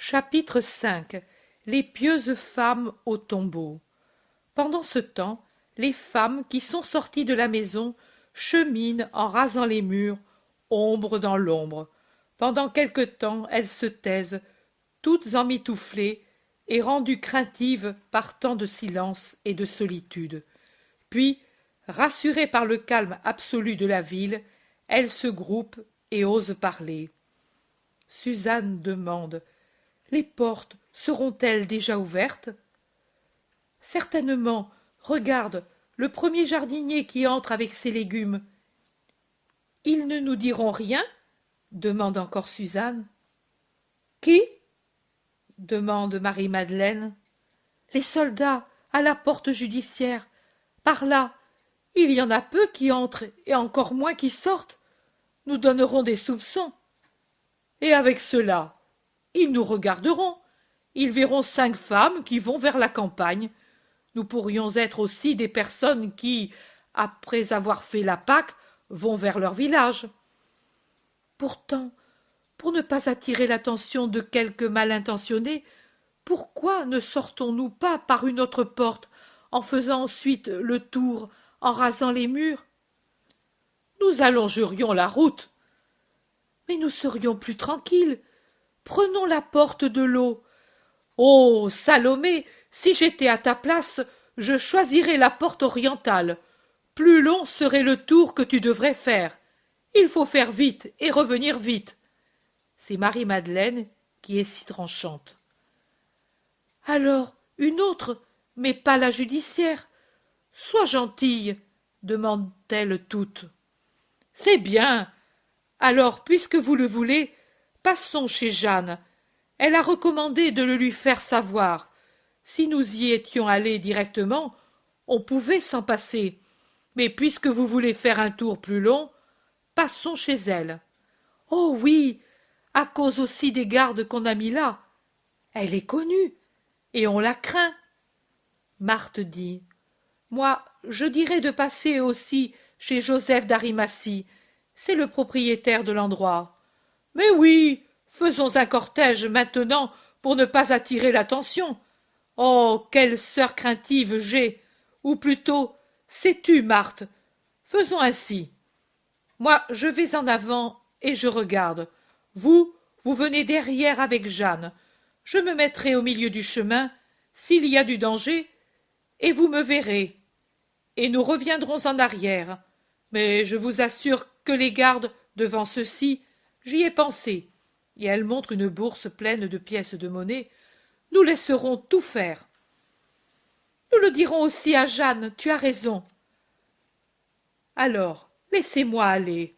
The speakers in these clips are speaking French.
Chapitre V. Les pieuses femmes au tombeau. Pendant ce temps, les femmes qui sont sorties de la maison cheminent en rasant les murs, ombre dans l'ombre. Pendant quelque temps, elles se taisent, toutes emmitouflées et rendues craintives par tant de silence et de solitude. Puis, rassurées par le calme absolu de la ville, elles se groupent et osent parler. Suzanne demande: les portes seront-elles déjà ouvertes? Certainement. Regarde, le premier jardinier qui entre avec ses légumes. Ils ne nous diront rien? Demande encore Suzanne. Qui? Demande Marie-Madeleine. Les soldats, à la porte judiciaire. Par là, il y en a peu qui entrent et encore moins qui sortent. Nous donnerons des soupçons. Et avec cela, ils nous regarderont. Ils verront 5 femmes qui vont vers la campagne. Nous pourrions être aussi des personnes qui, après avoir fait la Pâque, vont vers leur village. Pourtant, pour ne pas attirer l'attention de quelque mal intentionné, pourquoi ne sortons-nous pas par une autre porte, en faisant ensuite le tour, en rasant les murs? Nous allongerions la route. Mais nous serions plus tranquilles. Prenons la porte de l'eau. Oh, Salomé, si j'étais à ta place, je choisirais la porte orientale. Plus long serait le tour que tu devrais faire. Il faut faire vite et revenir vite. C'est Marie-Madeleine qui est si tranchante. Alors, une autre, mais pas la judiciaire. Sois gentille, demandent-elles toutes. C'est bien. Alors, puisque vous le voulez, passons chez Jeanne. Elle a recommandé de le lui faire savoir. Si nous y étions allés directement, on pouvait s'en passer. Mais puisque vous voulez faire un tour plus long, passons chez elle. Oh oui, à cause aussi des gardes qu'on a mis là. Elle est connue, et on la craint. Marthe dit: moi, je dirais de passer aussi chez Joseph d'Arimathie. C'est le propriétaire de l'endroit. Mais oui, faisons un cortège maintenant pour ne pas attirer l'attention. Oh, quelle sœur craintive j'ai! Ou plutôt, sais-tu, Marthe? Faisons ainsi. Moi, je vais en avant et je regarde. Vous, vous venez derrière avec Jeanne. Je me mettrai au milieu du chemin, s'il y a du danger, et vous me verrez. Et nous reviendrons en arrière. Mais je vous assure que les gardes, devant ceux-ci, j'y ai pensé. Et elle montre une bourse pleine de pièces de monnaie. Nous laisserons tout faire. Nous le dirons aussi à Jeanne, tu as raison. Alors, laissez-moi aller.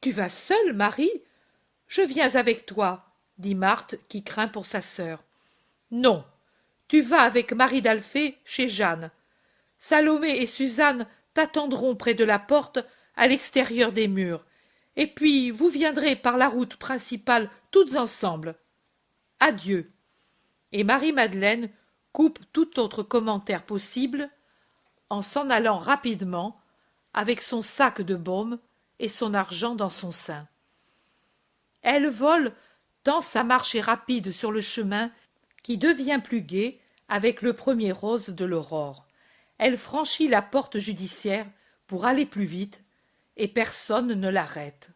Tu vas seule, Marie? Je viens avec toi, dit Marthe, qui craint pour sa sœur. Non, tu vas avec Marie d'Alphée chez Jeanne. Salomé et Suzanne t'attendront près de la porte, à l'extérieur des murs. Et puis vous viendrez par la route principale toutes ensemble. Adieu. Et Marie-Madeleine coupe tout autre commentaire possible en s'en allant rapidement avec son sac de baume et son argent dans son sein. Elle vole tant sa marche est rapide sur le chemin qui devient plus gai avec le premier rose de l'aurore. Elle franchit la porte judiciaire pour aller plus vite et personne ne l'arrête.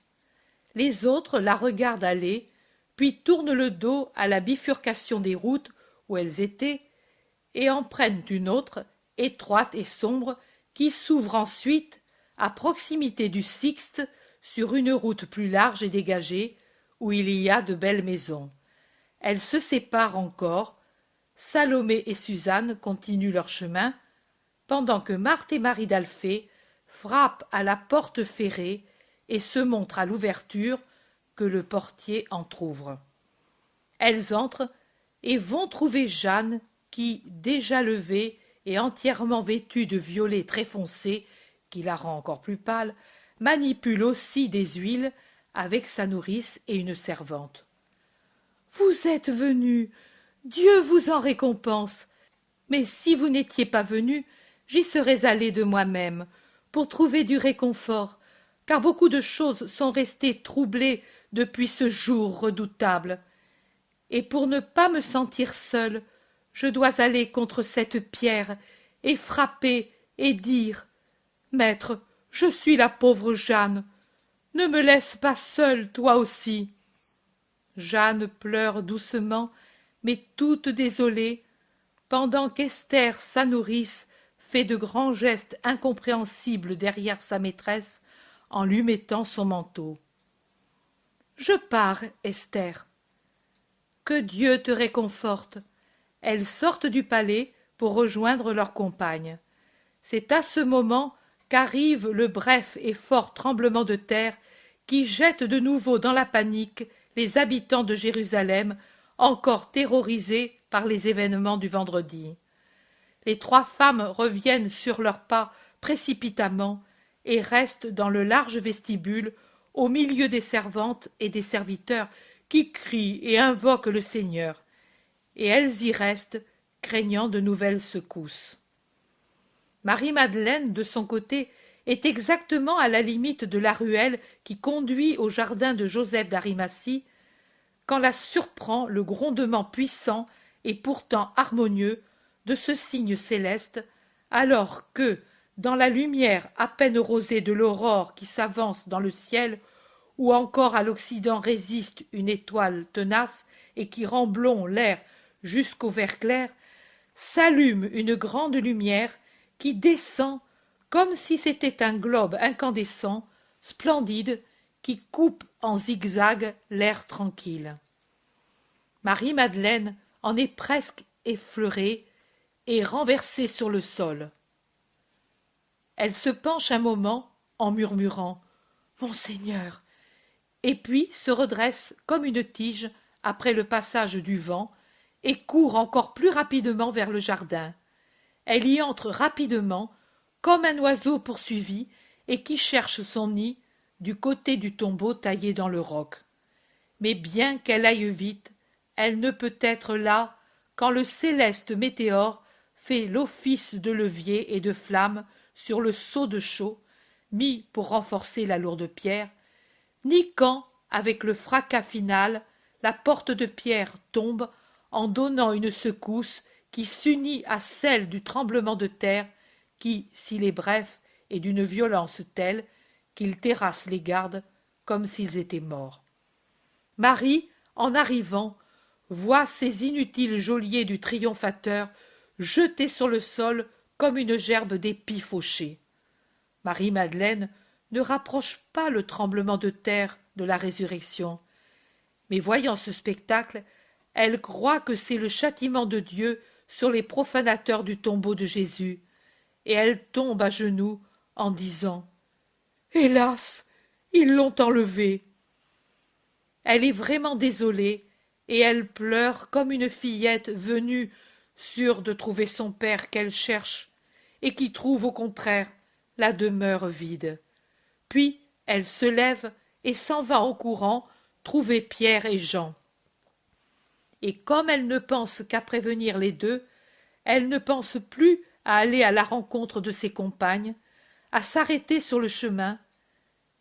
Les autres la regardent aller, puis tournent le dos à la bifurcation des routes où elles étaient et en prennent une autre, étroite et sombre, qui s'ouvre ensuite à proximité du Sixte sur une route plus large et dégagée où il y a de belles maisons. Elles se séparent encore. Salomé et Suzanne continuent leur chemin, pendant que Marthe et Marie d'Alphée frappent à la porte ferrée et se montrent à l'ouverture que le portier entr'ouvre. Elles entrent et vont trouver Jeanne qui, déjà levée et entièrement vêtue de violet très foncé, qui la rend encore plus pâle, manipule aussi des huiles avec sa nourrice et une servante. « Vous êtes venus, Dieu vous en récompense. Mais si vous n'étiez pas venus, j'y serais allée de moi-même, pour trouver du réconfort, car beaucoup de choses sont restées troublées depuis ce jour redoutable. et pour ne pas me sentir seule, je dois aller contre cette pierre, et frapper, et dire « Maître, je suis la pauvre Jeanne. Ne me laisse pas seule, toi aussi. » Jeanne pleure doucement, mais toute désolée, pendant qu'Esther, sa nourrice, fait de grands gestes incompréhensibles derrière sa maîtresse en lui mettant son manteau. « Je pars, Esther. » « Que Dieu te réconforte. » Elles sortent du palais pour rejoindre leurs compagnes. C'est à ce moment qu'arrive le bref et fort tremblement de terre qui jette de nouveau dans la panique les habitants de Jérusalem, encore terrorisés par les événements du vendredi. Les trois femmes reviennent sur leurs pas précipitamment et restent dans le large vestibule au milieu des servantes et des serviteurs qui crient et invoquent le Seigneur, et elles y restent, craignant de nouvelles secousses. Marie-Madeleine, de son côté, est exactement à la limite de la ruelle qui conduit au jardin de Joseph d'Arimathie, quand la surprend le grondement puissant et pourtant harmonieux de ce signe céleste, alors que, dans la lumière à peine rosée de l'aurore qui s'avance dans le ciel, où encore à l'Occident résiste une étoile tenace et qui rend blond l'air jusqu'au vert clair, s'allume une grande lumière qui descend comme si c'était un globe incandescent, splendide, qui coupe en zigzag l'air tranquille. Marie-Madeleine en est presque effleurée et renversée sur le sol. Elle se penche un moment en murmurant « Mon Seigneur !» et puis se redresse comme une tige après le passage du vent et court encore plus rapidement vers le jardin. Elle y entre rapidement, comme un oiseau poursuivi et qui cherche son nid du côté du tombeau taillé dans le roc. Mais bien qu'elle aille vite, elle ne peut être là quand le céleste météore fait l'office de levier et de flamme sur le seau de chaux, mis pour renforcer la lourde pierre, ni quand, avec le fracas final, la porte de pierre tombe en donnant une secousse qui s'unit à celle du tremblement de terre qui, s'il est bref, est d'une violence telle qu'il terrasse les gardes comme s'ils étaient morts. Marie, en arrivant, voit ces inutiles geôliers du triomphateur jetés sur le sol comme une gerbe d'épis fauchés. Marie-Madeleine ne rapproche pas le tremblement de terre de la résurrection, mais voyant ce spectacle, elle croit que c'est le châtiment de Dieu sur les profanateurs du tombeau de Jésus, et elle tombe à genoux en disant « Hélas, ils l'ont enlevé !» Elle est vraiment désolée, et elle pleure comme une fillette venue, sûre de trouver son père qu'elle cherche, et qui trouve au contraire la demeure vide. Puis elle se lève et s'en va en courant trouver Pierre et Jean. Et comme elle ne pense qu'à prévenir les deux, elle ne pense plus à aller à la rencontre de ses compagnes, à s'arrêter sur le chemin,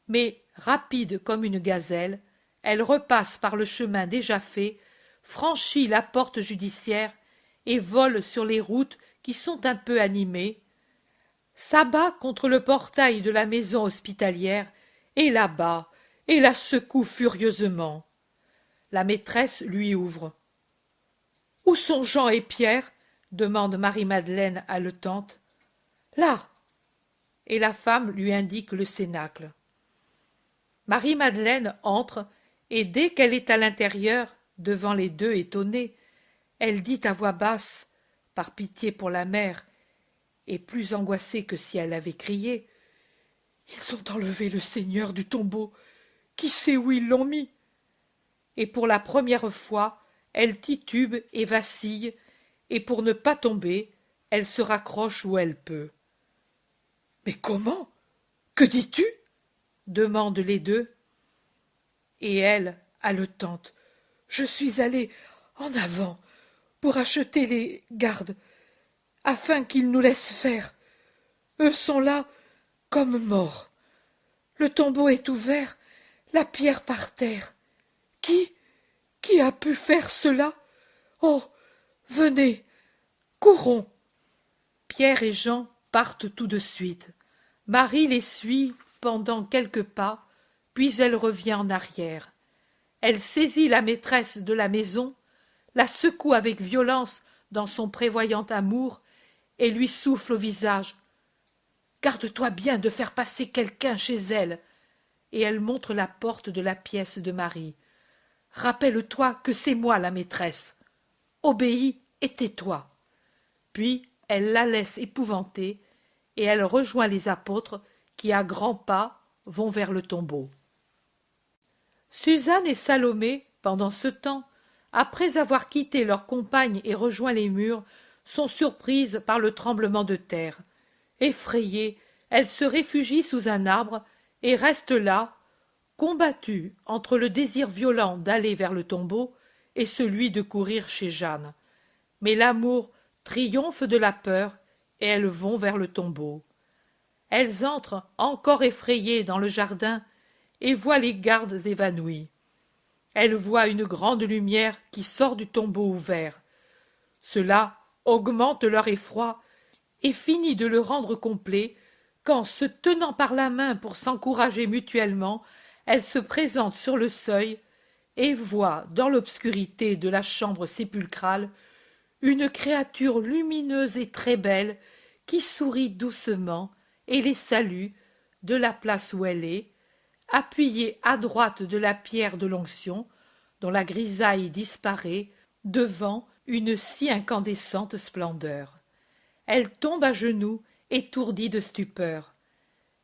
mais, rapide comme une gazelle, elle repasse par le chemin déjà fait, franchit la porte judiciaire et vole sur les routes qui sont un peu animées, s'abat contre le portail de la maison hospitalière et là-bas, et la secoue furieusement. La maîtresse lui ouvre. « Où sont Jean et Pierre ?» demande Marie-Madeleine haletante. « Là !» Et la femme lui indique le cénacle. Marie-Madeleine entre, et dès qu'elle est à l'intérieur, devant les deux étonnés, elle dit à voix basse, par pitié pour la mère, et plus angoissée que si elle avait crié, « Ils ont enlevé le Seigneur du tombeau. Qui sait où ils l'ont mis ?» Et pour la première fois, elle titube et vacille, et pour ne pas tomber, elle se raccroche où elle peut. « Mais comment? Que dis-tu » demandent les deux. Et elle, haletante, « Je suis allée en avant pour acheter les gardes, afin qu'ils nous laissent faire. Eux sont là comme morts. Le tombeau est ouvert, la pierre par terre. Qui Qui a pu faire cela? Oh, venez, courons. Pierre et Jean partent tout de suite. Marie les suit pendant quelques pas, puis elle revient en arrière. Elle saisit la maîtresse de la maison, la secoue avec violence dans son prévoyant amour et lui souffle au visage. Garde-toi bien de faire passer quelqu'un chez elle. Et elle montre la porte de la pièce de Marie. Rappelle-toi que c'est moi la maîtresse. Obéis et tais-toi. Puis elle la laisse épouvantée et elle rejoint les apôtres qui, à grands pas, vont vers le tombeau. Suzanne et Salomé, pendant ce temps, après avoir quitté leurs compagnes et rejoint les murs, sont surprises par le tremblement de terre. Effrayées, elles se réfugient sous un arbre et restent là, combattues entre le désir violent d'aller vers le tombeau et celui de courir chez Jeanne. Mais l'amour triomphe de la peur et elles vont vers le tombeau. Elles entrent encore effrayées dans le jardin et voient les gardes évanouis. Elles voient une grande lumière qui sort du tombeau ouvert. Cela augmente leur effroi et finit de le rendre complet quand, se tenant par la main pour s'encourager mutuellement, elles se présentent sur le seuil et voient, dans l'obscurité de la chambre sépulcrale, une créature lumineuse et très belle qui sourit doucement et les salue de la place où elle est, appuyée à droite de la pierre de l'onction, dont la grisaille disparaît devant une si incandescente splendeur. Elle tombe à genoux, étourdie de stupeur.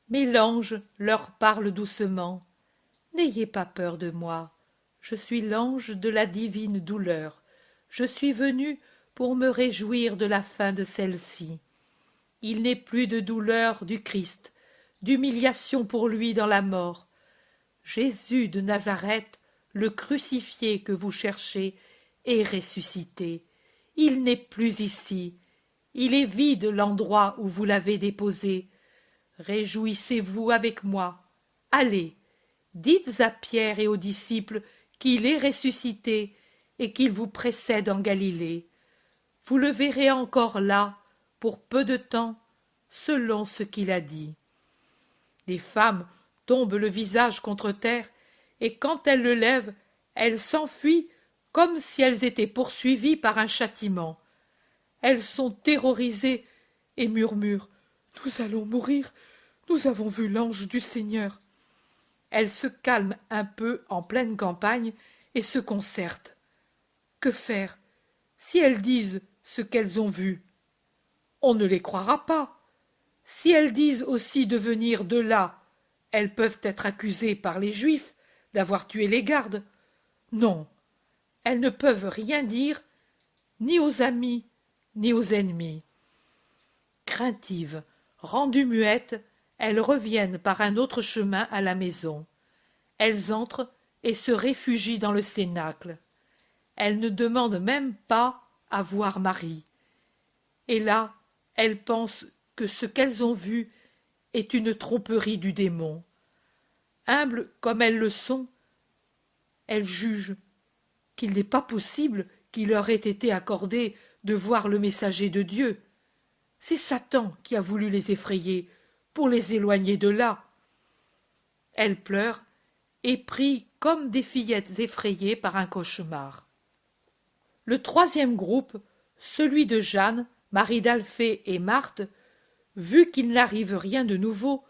Mais l'ange leur parle doucement. « N'ayez pas peur de moi, je suis l'ange de la divine douleur. Je suis venu pour me réjouir de la fin de celle-ci. Il n'est plus de douleur du Christ, d'humiliation pour lui dans la mort. Jésus de Nazareth, le crucifié que vous cherchez, est ressuscité. Il n'est plus ici. Il est vide l'endroit où vous l'avez déposé. Réjouissez-vous avec moi. Allez, dites à Pierre et aux disciples qu'il est ressuscité et qu'il vous précède en Galilée. Vous le verrez encore là, pour peu de temps, selon ce qu'il a dit. » Les femmes tombent le visage contre terre, et quand elles le lèvent, elles s'enfuient comme si elles étaient poursuivies par un châtiment. Elles sont terrorisées et murmurent « Nous allons mourir, nous avons vu l'ange du Seigneur. » Elles se calment un peu en pleine campagne et se concertent. Que faire si elles disent ce qu'elles ont vu? On ne les croira pas. Si elles disent aussi de venir de là, elles peuvent être accusées par les Juifs d'avoir tué les gardes. Non, elles ne peuvent rien dire, ni aux amis, ni aux ennemis. Craintives, rendues muettes, elles reviennent par un autre chemin à la maison. Elles entrent et se réfugient dans le cénacle. Elles ne demandent même pas à voir Marie. Et là, elles pensent que ce qu'elles ont vu est une tromperie du démon. Humbles comme elles le sont, elles jugent qu'il n'est pas possible qu'il leur ait été accordé de voir le messager de Dieu. C'est Satan qui a voulu les effrayer pour les éloigner de là. Elles pleurent et prient comme des fillettes effrayées par un cauchemar. Le troisième groupe, celui de Jeanne, Marie d'Alphée et Marthe, vu qu'il n'arrive rien de nouveau,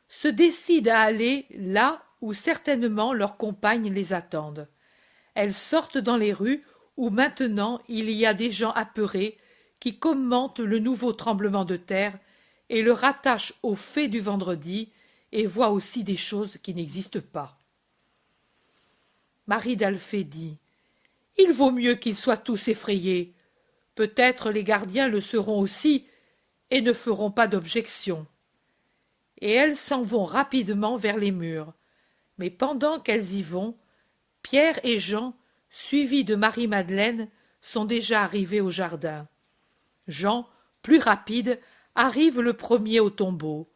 se décident à aller là où certainement leurs compagnes les attendent. Elles sortent dans les rues où maintenant il y a des gens apeurés qui commentent le nouveau tremblement de terre et le rattachent aux faits du vendredi et voient aussi des choses qui n'existent pas. Marie d'Alphée dit « Il vaut mieux qu'ils soient tous effrayés. Peut-être les gardiens le seront aussi et ne feront pas d'objection. » Et elles s'en vont rapidement vers les murs. Mais pendant qu'elles y vont, Pierre et Jean, suivis de Marie-Madeleine, sont déjà arrivés au jardin. Jean, plus rapide, arrive le premier au tombeau.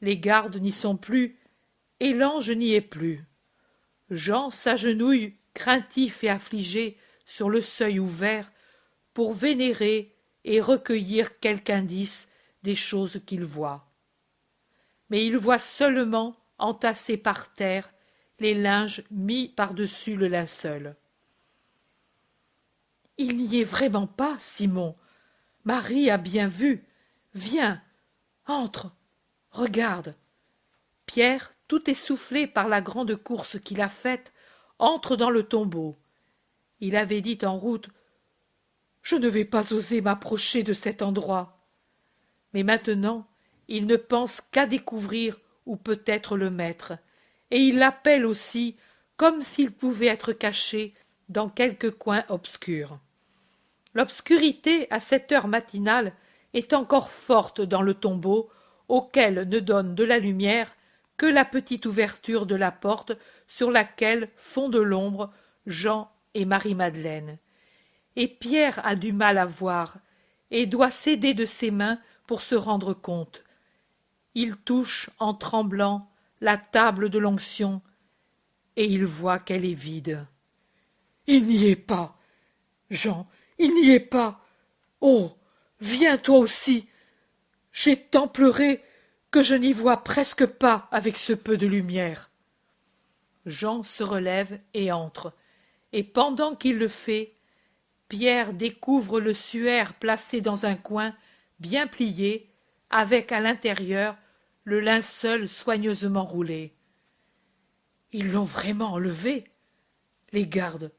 Les gardes n'y sont plus, et l'ange n'y est plus. Jean s'agenouille craintif et affligé sur le seuil ouvert, pour vénérer et recueillir quelque indice des choses qu'il voit. Mais il voit seulement, entassés par terre, les linges mis par-dessus le linceul. Il n'y est vraiment pas, Simon. Marie a bien vu. Viens, entre, regarde. Pierre, tout essoufflé par la grande course qu'il a faite, entre dans le tombeau. Il avait dit en route: Je ne vais pas oser m'approcher de cet endroit. Mais maintenant, il ne pense qu'à découvrir où peut être le maître, et il l'appelle aussi comme s'il pouvait être caché dans quelque coin obscur. L'obscurité, à cette heure matinale, est encore forte dans le tombeau, auquel ne donne de la lumière que la petite ouverture de la porte sur laquelle font de l'ombre Jean et Marie-Madeleine. Et Pierre a du mal à voir, et doit s'aider de ses mains pour se rendre compte. Il touche, en tremblant, la table de l'onction, et il voit qu'elle est vide. Il n'y est pas, Jean, il n'y est pas. Oh, viens toi aussi. J'ai tant pleuré que je n'y vois presque pas avec ce peu de lumière. Jean se relève et entre, et pendant qu'il le fait, Pierre découvre le suaire placé dans un coin, bien plié, avec à l'intérieur le linceul soigneusement roulé. Ils l'ont vraiment enlevé, les gardes.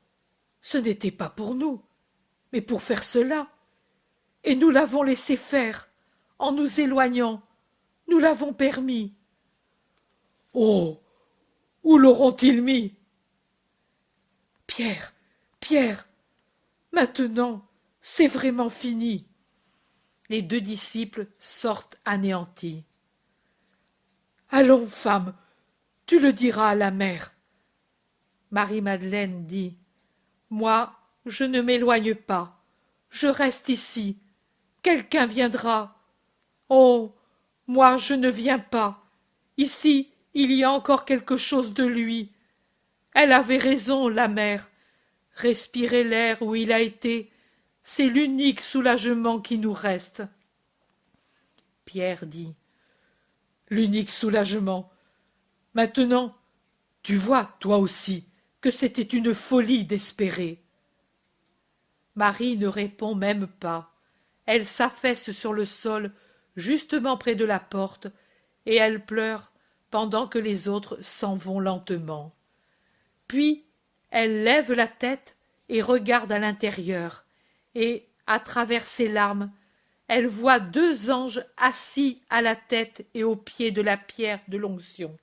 Ce n'était pas pour nous, mais pour faire cela. Et nous l'avons laissé faire, en nous éloignant. Nous l'avons permis. Oh, où l'auront-ils mis? Pierre, Pierre, maintenant, c'est vraiment fini. Les deux disciples sortent anéantis. Allons, femme, tu le diras à la mère. Marie-Madeleine dit: Moi, je ne m'éloigne pas. Je reste ici. Quelqu'un viendra. Oh, moi, je ne viens pas. Ici, il y a encore quelque chose de lui. Elle avait raison, la mère. Respirer l'air où il a été, c'est l'unique soulagement qui nous reste. Pierre dit: L'unique soulagement. Maintenant, tu vois, toi aussi, que c'était une folie d'espérer. Marie ne répond même pas. Elle s'affaisse sur le sol, justement près de la porte, et elle pleure pendant que les autres s'en vont lentement. Puis elle lève la tête et regarde à l'intérieur, et, à travers ses larmes, elle voit deux anges assis à la tête et aux pieds de la pierre de l'onction.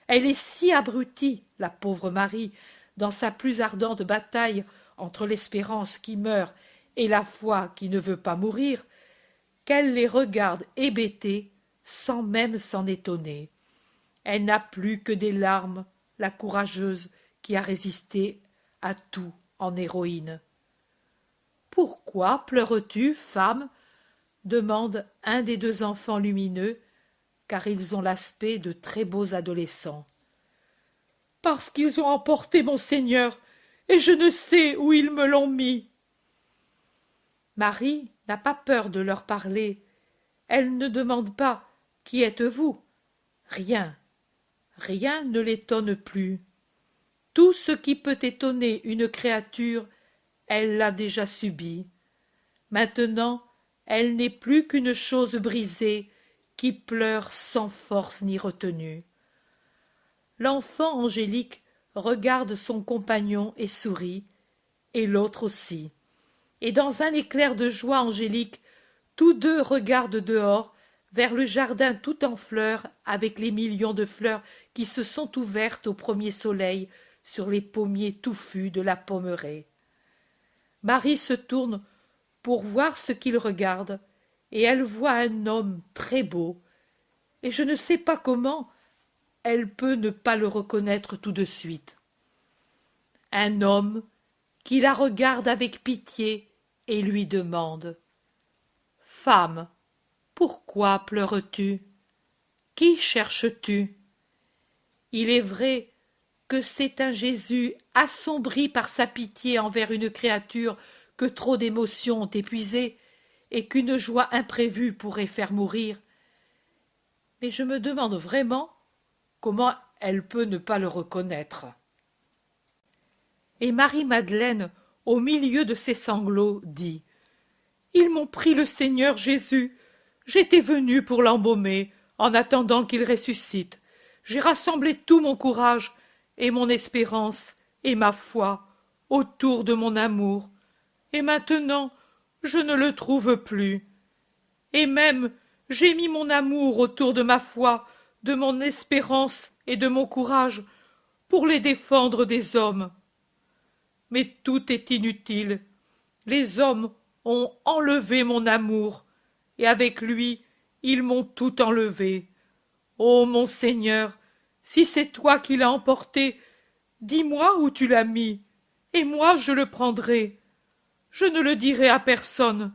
Elle est si abrutie, la pauvre Marie, dans sa plus ardente bataille entre l'espérance qui meurt et la foi qui ne veut pas mourir, qu'elle les regarde hébétée sans même s'en étonner. Elle n'a plus que des larmes, la courageuse qui a résisté à tout en héroïne. « Pourquoi pleures-tu, femme ?» demande un des deux enfants lumineux, car ils ont l'aspect de très beaux adolescents. « Parce qu'ils ont emporté mon Seigneur, et je ne sais où ils me l'ont mis. » Marie n'a pas peur de leur parler. Elle ne demande pas « Qui êtes-vous » Rien, rien ne l'étonne plus. Tout ce qui peut étonner une créature, elle l'a déjà subi. Maintenant, elle n'est plus qu'une chose brisée qui pleure sans force ni retenue. L'enfant angélique regarde son compagnon et sourit, et l'autre aussi. Et dans un éclair de joie angélique, tous deux regardent dehors, vers le jardin tout en fleurs, avec les millions de fleurs qui se sont ouvertes au premier soleil sur les pommiers touffus de la pommeraie. Marie se tourne pour voir ce qu'il regarde, et elle voit un homme très beau, et je ne sais pas comment elle peut ne pas le reconnaître tout de suite. Un homme qui la regarde avec pitié et lui demande: « Femme, pourquoi pleures-tu? Qui cherches-tu? Il est vrai que c'est un Jésus assombri par sa pitié envers une créature que trop d'émotions ont épuisée et qu'une joie imprévue pourrait faire mourir. Mais je me demande vraiment comment elle peut ne pas le reconnaître. Et Marie-Madeleine, au milieu de ses sanglots, dit « Ils m'ont pris le Seigneur Jésus. J'étais venue pour l'embaumer, en attendant qu'il ressuscite. J'ai rassemblé tout mon courage et mon espérance et ma foi autour de mon amour. Et maintenant, je ne le trouve plus. Et même, j'ai mis mon amour autour de ma foi, de mon espérance et de mon courage pour les défendre des hommes. Mais tout est inutile. Les hommes ont enlevé mon amour, et avec lui, ils m'ont tout enlevé. Ô mon Seigneur, si c'est toi qui l'as emporté, dis-moi où tu l'as mis, et moi je le prendrai. Je ne le dirai à personne.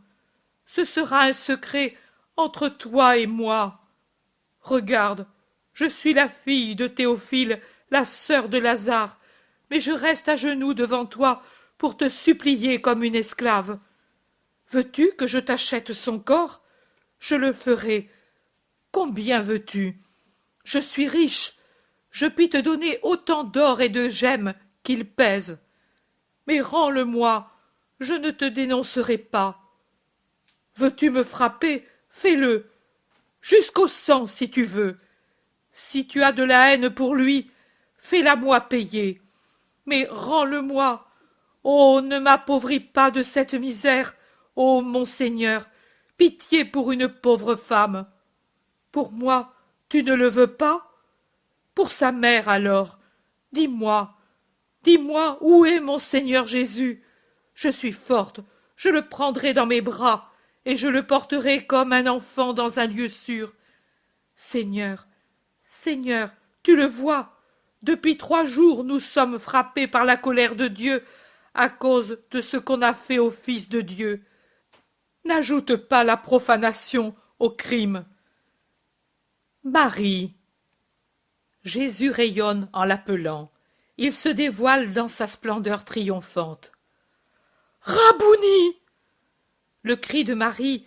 Ce sera un secret entre toi et moi. Regarde, je suis la fille de Théophile, la sœur de Lazare, mais je reste à genoux devant toi pour te supplier comme une esclave. Veux-tu que je t'achète son corps? Je le ferai. Combien veux-tu? Je suis riche. Je puis te donner autant d'or et de gemmes qu'il pèse. Mais rends-le-moi, je ne te dénoncerai pas. Veux-tu me frapper? Fais-le. Jusqu'au sang, si tu veux. Si tu as de la haine pour lui, fais-la-moi payer. Mais rends-le-moi. Oh, ne m'appauvris pas de cette misère. Ô mon Seigneur, pitié pour une pauvre femme. Pour moi, tu ne le veux pas? Pour sa mère, alors. Dis-moi, dis-moi où est mon Seigneur Jésus. Je suis forte, je le prendrai dans mes bras, et je le porterai comme un enfant dans un lieu sûr. Seigneur, Seigneur, tu le vois, depuis 3 jours nous sommes frappés par la colère de Dieu à cause de ce qu'on a fait au Fils de Dieu. N'ajoute pas la profanation au crime. Marie. Jésus rayonne en l'appelant. Il se dévoile dans sa splendeur triomphante. Rabouni! Le cri de Marie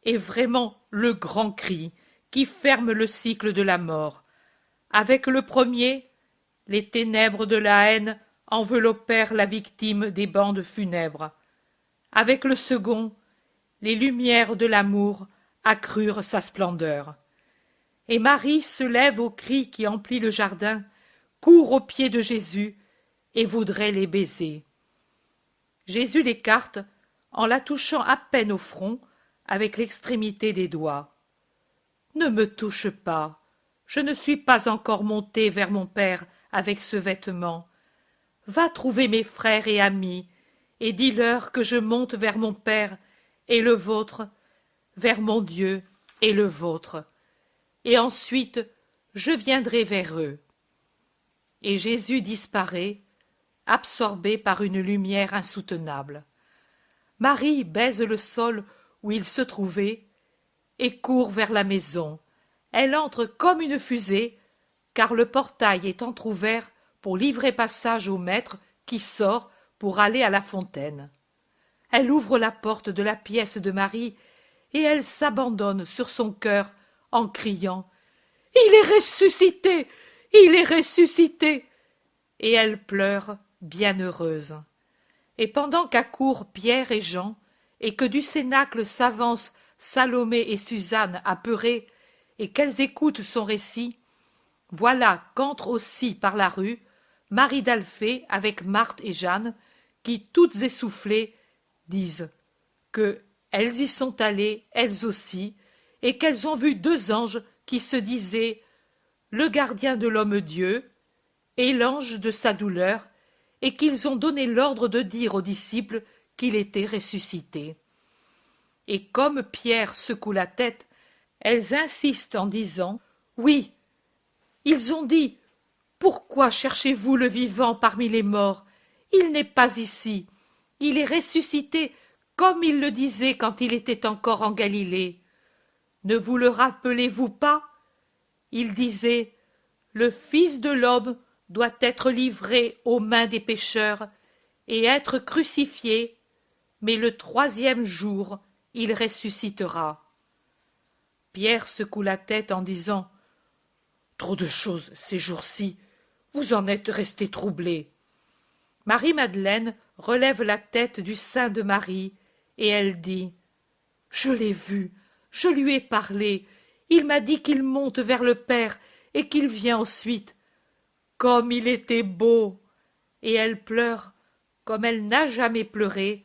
est vraiment le grand cri qui ferme le cycle de la mort. Avec le premier, les ténèbres de la haine enveloppèrent la victime des bandes funèbres. Avec le second, les lumières de l'amour accrurent sa splendeur. Et Marie se lève au cri qui emplit le jardin, court aux pieds de Jésus et voudrait les baiser. Jésus l'écarte en la touchant à peine au front avec l'extrémité des doigts. « Ne me touche pas, je ne suis pas encore monté vers mon Père avec ce vêtement. Va trouver mes frères et amis, et dis-leur que je monte vers mon Père et le vôtre, vers mon Dieu et le vôtre. Et ensuite je viendrai vers eux. » Et Jésus disparaît, absorbé par une lumière insoutenable. Marie baise le sol où il se trouvait et court vers la maison. Elle entre comme une fusée, car le portail est entr'ouvert pour livrer passage au maître qui sort pour aller à la fontaine. Elle ouvre la porte de la pièce de Marie et elle s'abandonne sur son cœur en criant « Il est ressuscité! Il est ressuscité !» Et elle pleure, bien heureuse. Et pendant qu'accourent Pierre et Jean, et que du cénacle s'avancent Salomé et Suzanne apeurées, et qu'elles écoutent son récit, voilà qu'entre aussi par la rue Marie d'Alphée avec Marthe et Jeanne, qui, toutes essoufflées, disent que elles y sont allées, elles aussi, et qu'elles ont vu 2 anges qui se disaient le gardien de l'homme-dieu et l'ange de sa douleur, et qu'ils ont donné l'ordre de dire aux disciples qu'il était ressuscité. Et comme Pierre secoue la tête, elles insistent en disant « Oui, ils ont dit « Pourquoi cherchez-vous le vivant parmi les morts? Il n'est pas ici. Il est ressuscité comme il le disait quand il était encore en Galilée. Ne vous le rappelez-vous pas? Il disait « Le Fils de l'homme doit être livré aux mains des pécheurs et être crucifié, mais le troisième jour il ressuscitera. Pierre secoue la tête en disant « Trop de choses ces jours-ci, vous en êtes resté troublé. » Marie-Madeleine relève la tête du sein de Marie, et elle dit « Je l'ai vu, je lui ai parlé, il m'a dit qu'il monte vers le Père et qu'il vient ensuite. Comme il était beau !» Et elle pleure comme elle n'a jamais pleuré,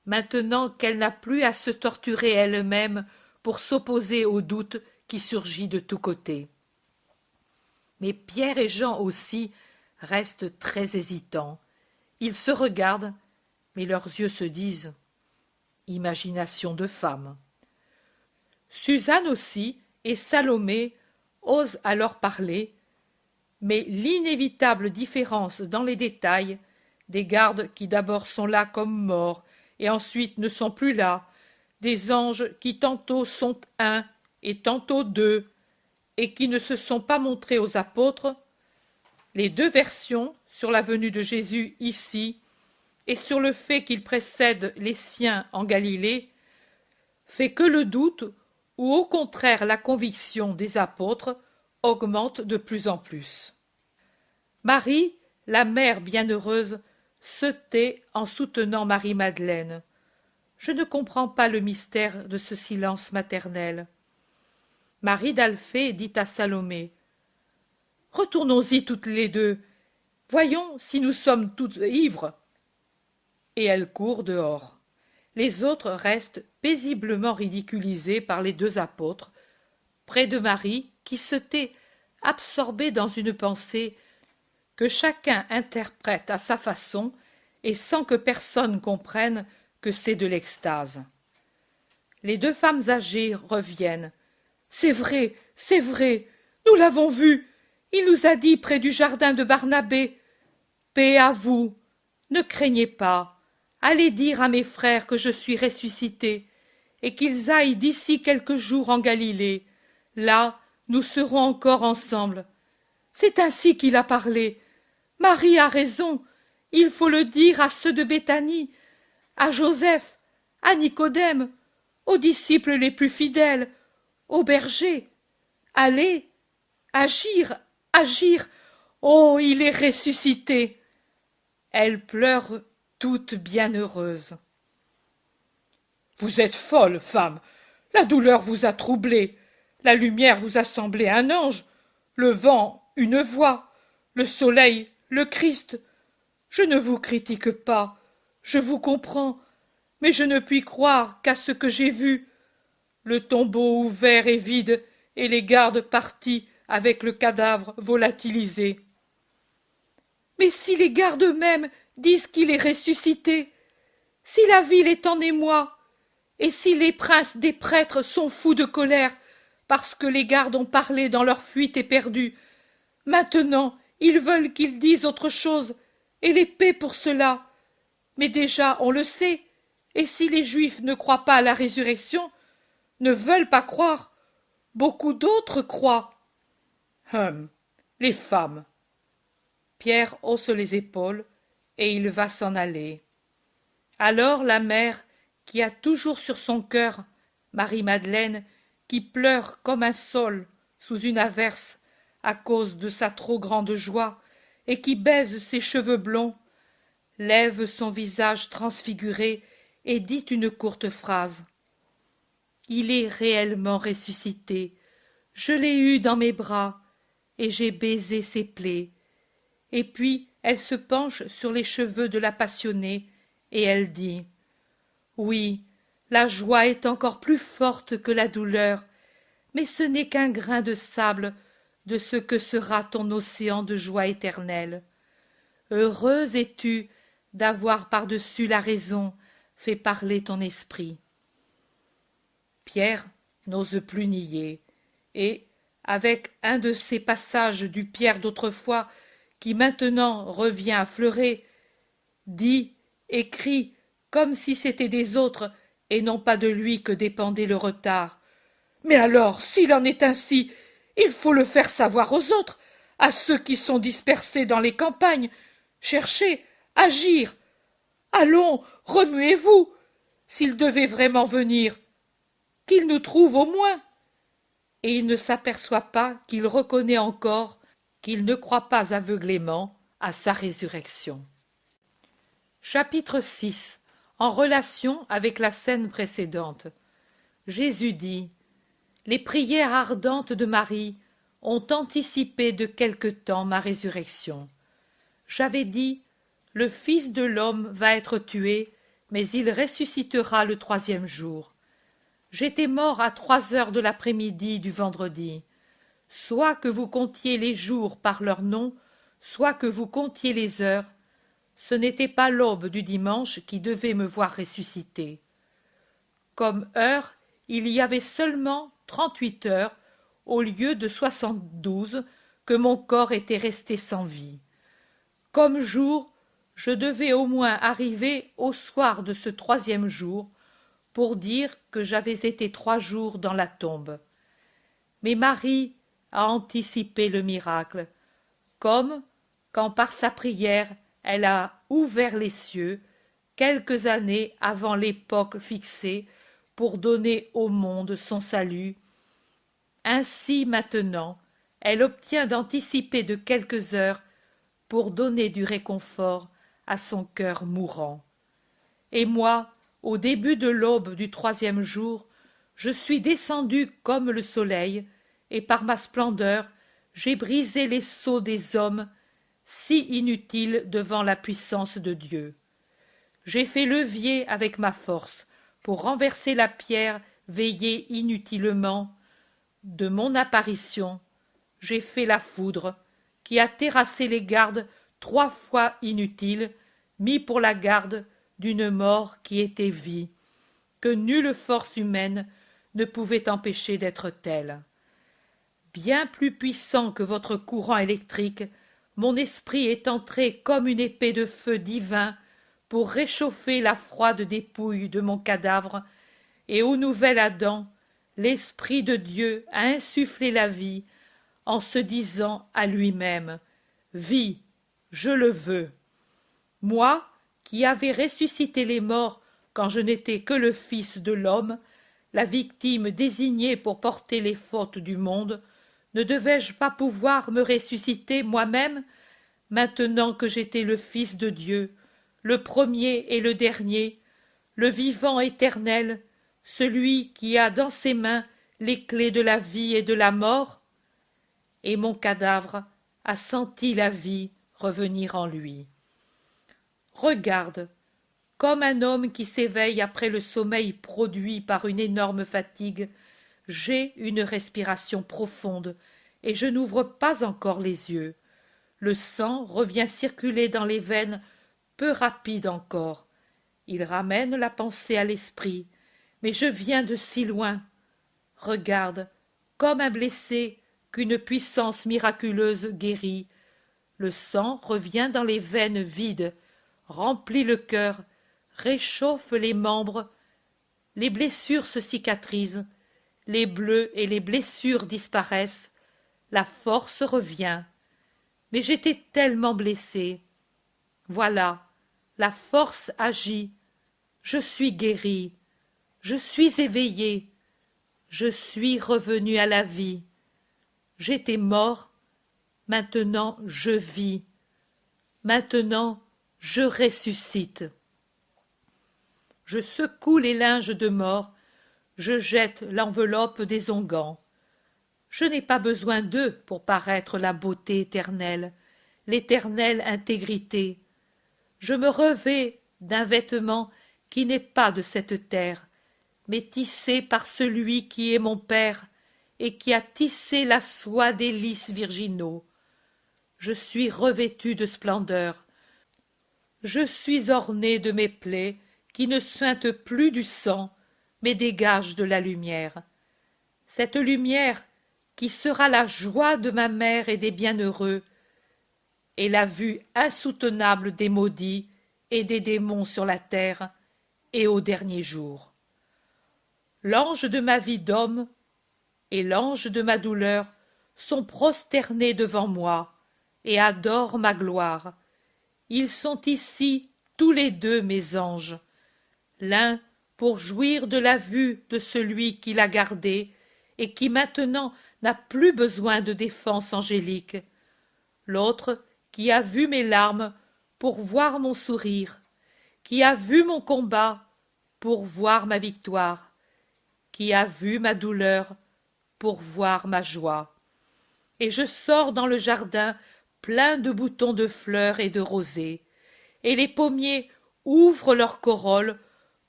maintenant qu'elle n'a plus à se torturer elle-même pour s'opposer au doute qui surgit de tous côtés. Mais Pierre et Jean aussi restent très hésitants. Ils se regardent, mais leurs yeux se disent « Imagination de femme ». Suzanne aussi et Salomé osent alors parler, mais l'inévitable différence dans les détails, des gardes qui d'abord sont là comme morts et ensuite ne sont plus là, des anges qui tantôt sont un et tantôt deux, et qui ne se sont pas montrés aux apôtres, les deux versions sur la venue de Jésus ici et sur le fait qu'il précède les siens en Galilée, fait que le doute, ou au contraire la conviction des apôtres, augmente de plus en plus. Marie, la mère bienheureuse, se tait en soutenant Marie-Madeleine. Je ne comprends pas le mystère de ce silence maternel. Marie d'Alphée dit à Salomé « Retournons-y toutes les deux, voyons si nous sommes toutes ivres. » Et elle court dehors. Les autres restent paisiblement ridiculisés par les deux apôtres, près de Marie qui se tait, absorbée dans une pensée que chacun interprète à sa façon et sans que personne comprenne que c'est de l'extase. Les deux femmes âgées reviennent. « C'est vrai, nous l'avons vu. Il nous a dit près du jardin de Barnabé. Paix à vous. Ne craignez pas. Allez dire à mes frères que je suis ressuscité, et qu'ils aillent d'ici quelques jours en Galilée. Là, nous serons encore ensemble. C'est ainsi qu'il a parlé. Marie a raison. Il faut le dire à ceux de Béthanie, à Joseph, à Nicodème, aux disciples les plus fidèles, aux bergers. Allez, agir. Oh, il est ressuscité. » Elle pleure toute bienheureuse. « Vous êtes folle, femme. La douleur vous a troublée. La lumière vous a semblé un ange. Le vent, une voix. Le soleil, le Christ. Je ne vous critique pas. Je vous comprends. Mais je ne puis croire qu'à ce que j'ai vu. Le tombeau ouvert et vide, et les gardes partis avec le cadavre volatilisé. Mais si les gardes eux-mêmes disent qu'il est ressuscité, si la ville est en émoi, et si les princes des prêtres sont fous de colère parce que les gardes ont parlé dans leur fuite éperdue, maintenant ils veulent qu'ils disent autre chose, et les paient pour cela. Mais déjà on le sait, et si les Juifs ne croient pas à la résurrection, ne veulent pas croire, beaucoup d'autres croient. Les femmes. Pierre hausse les épaules, et il va s'en aller. Alors la mère, qui a toujours sur son cœur Marie-Madeleine, qui pleure comme un saule sous une averse à cause de sa trop grande joie, et qui baise ses cheveux blonds, lève son visage transfiguré et dit une courte phrase. « Il est réellement ressuscité. Je l'ai eu dans mes bras, et j'ai baisé ses plaies. » Et puis elle se penche sur les cheveux de la passionnée, et elle dit « Oui, la joie est encore plus forte que la douleur, mais ce n'est qu'un grain de sable de ce que sera ton océan de joie éternelle. Heureuse es-tu d'avoir par-dessus la raison fait parler ton esprit. » Pierre n'ose plus nier, et, avec un de ces passages du Pierre d'autrefois qui maintenant revient à fleurer, dit et crie comme si c'était des autres et non pas de lui que dépendait le retard. « Mais alors, s'il en est ainsi, il faut le faire savoir aux autres, à ceux qui sont dispersés dans les campagnes. Cherchez, agir. Allons, remuez-vous, s'il devait vraiment venir. Qu'il nous trouve au moins. Et il ne s'aperçoit pas qu'il reconnaît encore qu'il ne croit pas aveuglément à sa résurrection. Chapitre 6. En relation avec la scène précédente. Jésus dit: les prières ardentes de Marie ont anticipé de quelque temps ma résurrection. J'avais dit: le Fils de l'homme va être tué, mais il ressuscitera le troisième jour. J'étais mort à 3 heures de l'après-midi du vendredi. Soit que vous comptiez les jours par leur nom, soit que vous comptiez les heures, ce n'était pas l'aube du dimanche qui devait me voir ressusciter. Comme heure, il y avait seulement 38 heures au lieu de 72 que mon corps était resté sans vie. Comme jour, je devais au moins arriver au soir de ce troisième jour pour dire que j'avais été 3 jours dans la tombe. Mais Marie a anticipé le miracle, comme quand par sa prière elle a ouvert les cieux quelques années avant l'époque fixée pour donner au monde son salut. Ainsi maintenant, elle obtient d'anticiper de quelques heures pour donner du réconfort à son cœur mourant. Et moi, au début de l'aube du troisième jour, je suis descendu comme le soleil, et par ma splendeur, j'ai brisé les sceaux des hommes, si inutiles devant la puissance de Dieu. J'ai fait levier avec ma force pour renverser la pierre veillée inutilement. De mon apparition, j'ai fait la foudre qui a terrassé les gardes 3 fois inutiles, mis pour la garde d'une mort qui était vie, que nulle force humaine ne pouvait empêcher d'être telle. Bien plus puissant que votre courant électrique, mon esprit est entré comme une épée de feu divin pour réchauffer la froide dépouille de mon cadavre, et au nouvel Adam, l'Esprit de Dieu a insufflé la vie en se disant à lui-même: Vis, je le veux. Moi, qui avais ressuscité les morts quand je n'étais que le Fils de l'homme, la victime désignée pour porter les fautes du monde, ne devais-je pas pouvoir me ressusciter moi-même, maintenant que j'étais le Fils de Dieu, le premier et le dernier, le vivant éternel, celui qui a dans ses mains les clés de la vie et de la mort? Et mon cadavre a senti la vie revenir en lui. Regarde, comme un homme qui s'éveille après le sommeil produit par une énorme fatigue, j'ai une respiration profonde, et je n'ouvre pas encore les yeux. Le sang revient circuler dans les veines, peu rapide encore. Il ramène la pensée à l'esprit. Mais je viens de si loin. Regarde, comme un blessé qu'une puissance miraculeuse guérit. Le sang revient dans les veines vides, remplit le cœur, réchauffe les membres. Les blessures se cicatrisent, les bleus et les blessures disparaissent, la force revient. Mais j'étais tellement blessé. Voilà, la force agit. Je suis guéri. Je suis éveillé. Je suis revenu à la vie. J'étais mort. Maintenant je vis. Maintenant je ressuscite. Je secoue les linges de mort. Je jette l'enveloppe des onguents. Je n'ai pas besoin d'eux pour paraître la beauté éternelle, l'éternelle intégrité. Je me revêts d'un vêtement qui n'est pas de cette terre, mais tissé par celui qui est mon Père et qui a tissé la soie des lys virginaux. Je suis revêtu de splendeur. Je suis orné de mes plaies qui ne suintent plus du sang, mais dégagent de la lumière. Cette lumière qui sera la joie de ma mère et des bienheureux, et la vue insoutenable des maudits et des démons sur la terre, et au dernier jour. L'ange de ma vie d'homme et l'ange de ma douleur sont prosternés devant moi et adorent ma gloire. Ils sont ici tous les deux mes anges, l'un pour jouir de la vue de celui qui l'a gardé et qui maintenant n'a plus besoin de défense angélique, l'autre qui a vu mes larmes pour voir mon sourire, qui a vu mon combat pour voir ma victoire, qui a vu ma douleur pour voir ma joie. Et je sors dans le jardin plein de boutons de fleurs et de rosées, et les pommiers ouvrent leurs corolles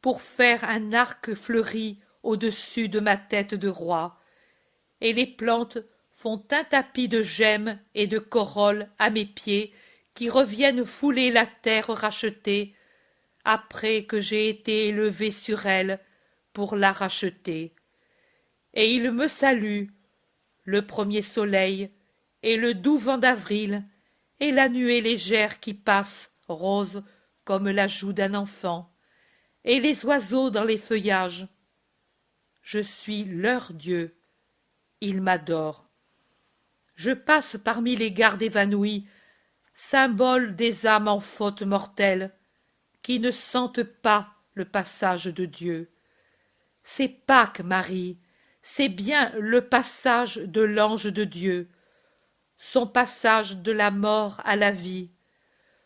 pour faire un arc fleuri au-dessus de ma tête de roi, et les plantes font un tapis de gemmes et de corolles à mes pieds qui reviennent fouler la terre rachetée après que j'ai été élevé sur elle pour la racheter. Et il me salue, le premier soleil, et le doux vent d'avril, et la nuée légère qui passe, rose comme la joue d'un enfant, et les oiseaux dans les feuillages. Je suis leur Dieu, ils m'adorent. Je passe parmi les gardes évanouis, symbole des âmes en faute mortelle, qui ne sentent pas le passage de Dieu. C'est Pâques, Marie, c'est bien le passage de l'ange de Dieu, son passage de la mort à la vie,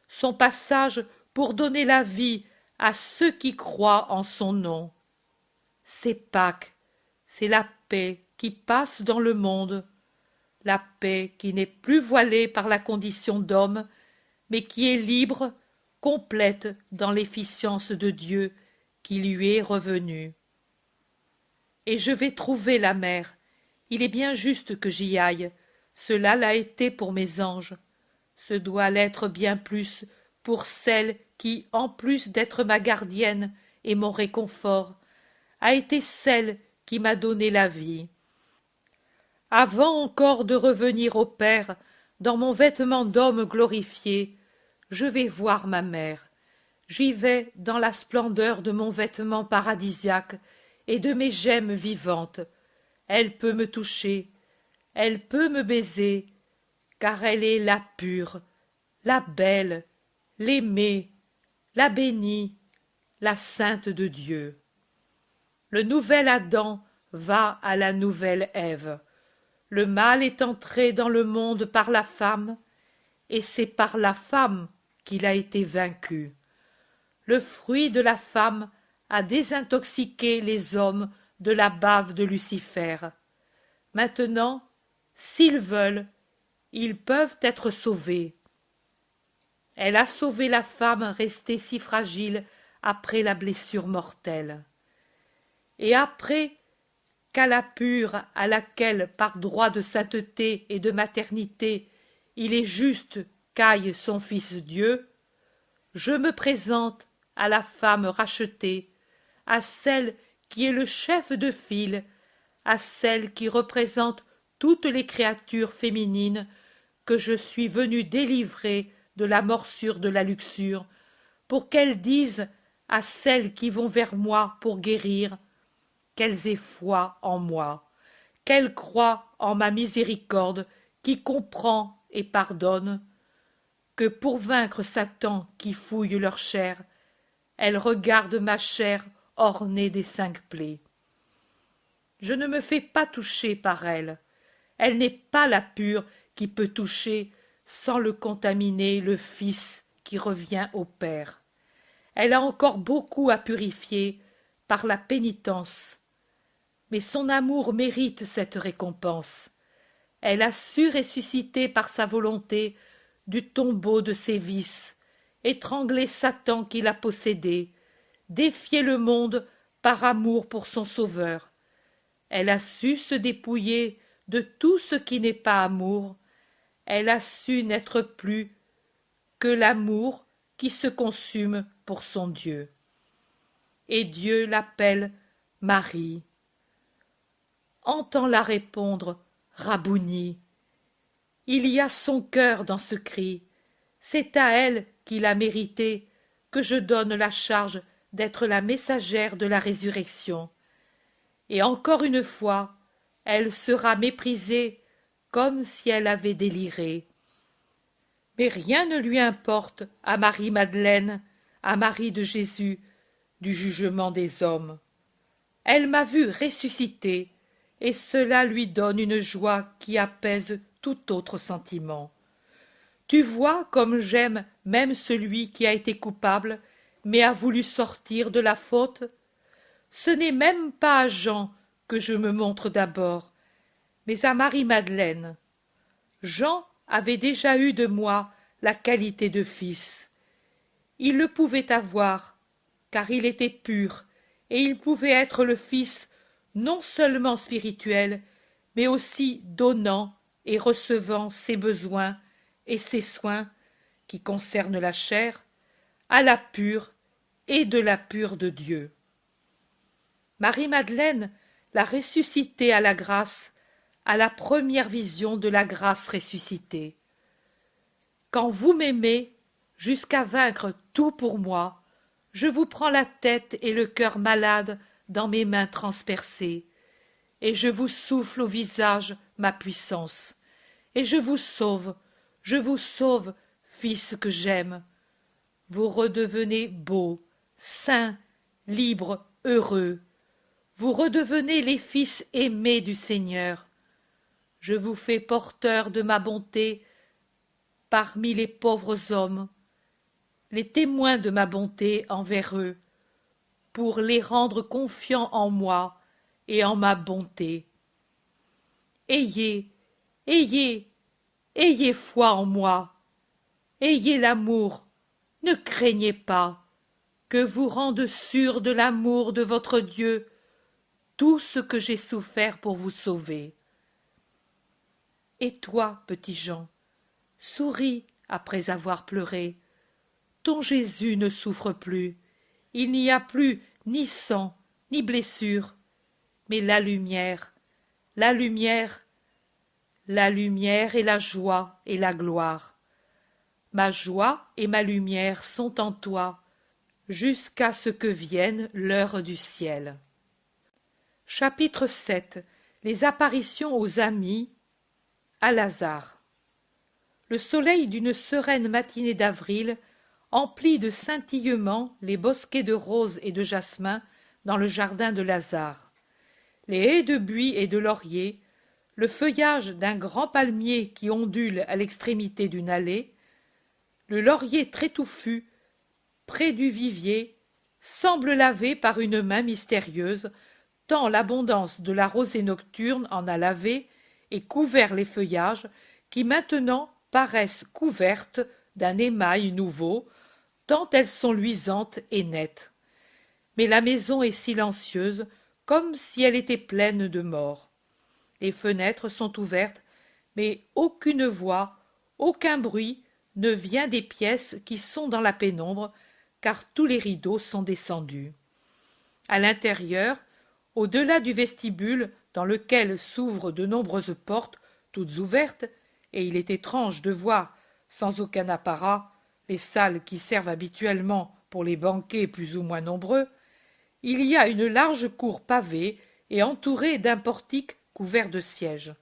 son passage pour donner la vie à ceux qui croient en son nom. C'est Pâques, c'est la paix qui passe dans le monde, la paix qui n'est plus voilée par la condition d'homme, mais qui est libre, complète dans l'efficience de Dieu qui lui est revenue. Et je vais trouver la mer. Il est bien juste que j'y aille. Cela l'a été pour mes anges. Ce doit l'être bien plus pour celle qui, en plus d'être ma gardienne et mon réconfort, a été celle qui m'a donné la vie. Avant encore de revenir au Père, dans mon vêtement d'homme glorifié, je vais voir ma mère. J'y vais dans la splendeur de mon vêtement paradisiaque et de mes gemmes vivantes. Elle peut me toucher, elle peut me baiser, car elle est la pure, la belle, l'aimée, la bénie, la sainte de Dieu. Le nouvel Adam va à la nouvelle Ève. Le mal est entré dans le monde par la femme, et c'est par la femme qu'il a été vaincu. Le fruit de la femme a désintoxiqué les hommes de la bave de Lucifer. Maintenant, s'ils veulent, ils peuvent être sauvés. Elle a sauvé la femme restée si fragile après la blessure mortelle. Et après qu'à la pure à laquelle, par droit de sainteté et de maternité, il est juste qu'aille son Fils Dieu, je me présente à la femme rachetée, à celle qui est le chef de file, à celle qui représente toutes les créatures féminines que je suis venu délivrer de la morsure de la luxure, pour qu'elles disent à celles qui vont vers moi pour guérir, qu'elles aient foi en moi, qu'elles croient en ma miséricorde qui comprend et pardonne, que pour vaincre Satan qui fouille leur chair, elles regardent ma chair ornée des 5 plaies. Je ne me fais pas toucher par elle. Elle n'est pas la pure qui peut toucher sans le contaminer le Fils qui revient au Père. Elle a encore beaucoup à purifier par la pénitence, mais son amour mérite cette récompense. Elle a su ressusciter par sa volonté du tombeau de ses vices, étrangler Satan qui l'a possédé, défier le monde par amour pour son Sauveur. Elle a su se dépouiller de tout ce qui n'est pas amour. Elle a su n'être plus que l'amour qui se consume pour son Dieu. Et Dieu l'appelle Marie. Entends-la répondre Rabouni. Il y a son cœur dans ce cri. C'est à elle qu'il a mérité que je donne la charge d'être la messagère de la résurrection. Et encore une fois, elle sera méprisée comme si elle avait déliré. Mais rien ne lui importe à Marie-Madeleine, à Marie de Jésus, du jugement des hommes. Elle m'a vu ressusciter, et cela lui donne une joie qui apaise tout autre sentiment. Tu vois comme j'aime même celui qui a été coupable, mais a voulu sortir de la faute. Ce n'est même pas à Jean que je me montre d'abord, mais à Marie-Madeleine. Jean avait déjà eu de moi la qualité de fils. Il le pouvait avoir, car il était pur, et il pouvait être le fils non seulement spirituel, mais aussi donnant et recevant ses besoins et ses soins qui concernent la chair, à la pure et de la pure de Dieu. Marie-Madeleine l'a ressuscité à la grâce, à la première vision de la grâce ressuscitée. Quand vous m'aimez, jusqu'à vaincre tout pour moi, je vous prends la tête et le cœur malade dans mes mains transpercées, et je vous souffle au visage ma puissance, et je vous sauve, fils que j'aime. Vous redevenez beau, saint, libre, heureux. Vous redevenez les fils aimés du Seigneur. Je vous fais porteur de ma bonté parmi les pauvres hommes, les témoins de ma bonté envers eux, pour les rendre confiants en moi et en ma bonté. Ayez, ayez, ayez foi en moi, ayez l'amour, ne craignez pas, que vous rende sûr de l'amour de votre Dieu tout ce que j'ai souffert pour vous sauver. Et toi, petit Jean, souris après avoir pleuré. Ton Jésus ne souffre plus, il n'y a plus ni sang, ni blessure, mais la lumière, la lumière, la lumière et la joie et la gloire. Ma joie et ma lumière sont en toi, jusqu'à ce que vienne l'heure du ciel. Chapitre 7. Les apparitions aux amis, à Lazare. Le soleil d'une sereine matinée d'avril emplit de scintillements les bosquets de roses et de jasmin dans le jardin de Lazare. Les haies de buis et de lauriers, le feuillage d'un grand palmier qui ondule à l'extrémité d'une allée, le laurier très touffu, près du vivier, semble lavé par une main mystérieuse, tant l'abondance de la rosée nocturne en a lavé et couvert les feuillages qui maintenant paraissent couvertes d'un émail nouveau, tant elles sont luisantes et nettes. Mais la maison est silencieuse, comme si elle était pleine de mort. Les fenêtres sont ouvertes, mais aucune voix, aucun bruit ne vient des pièces qui sont dans la pénombre, car tous les rideaux sont descendus. À l'intérieur, au-delà du vestibule dans lequel s'ouvrent de nombreuses portes, toutes ouvertes, et il est étrange de voir, sans aucun apparat, les salles qui servent habituellement pour les banquets plus ou moins nombreux, il y a une large cour pavée et entourée d'un portique couvert de sièges.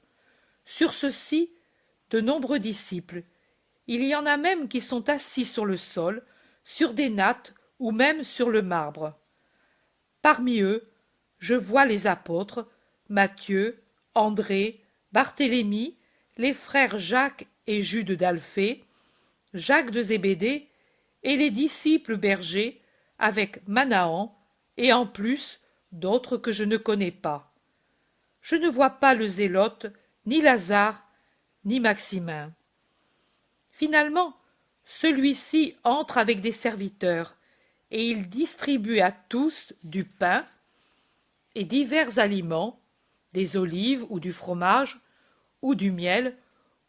Sur ceux-ci, de nombreux disciples. Il y en a même qui sont assis sur le sol, sur des nattes ou même sur le marbre. Parmi eux, je vois les apôtres, Matthieu, André, Barthélemy, les frères Jacques et Jude d'Alphée, Jacques de Zébédée et les disciples bergers avec Manahan et en plus d'autres que je ne connais pas. Je ne vois pas le Zélote, ni Lazare, ni Maximin. Finalement, celui-ci entre avec des serviteurs et il distribue à tous du pain et divers aliments, des olives ou du fromage, ou du miel,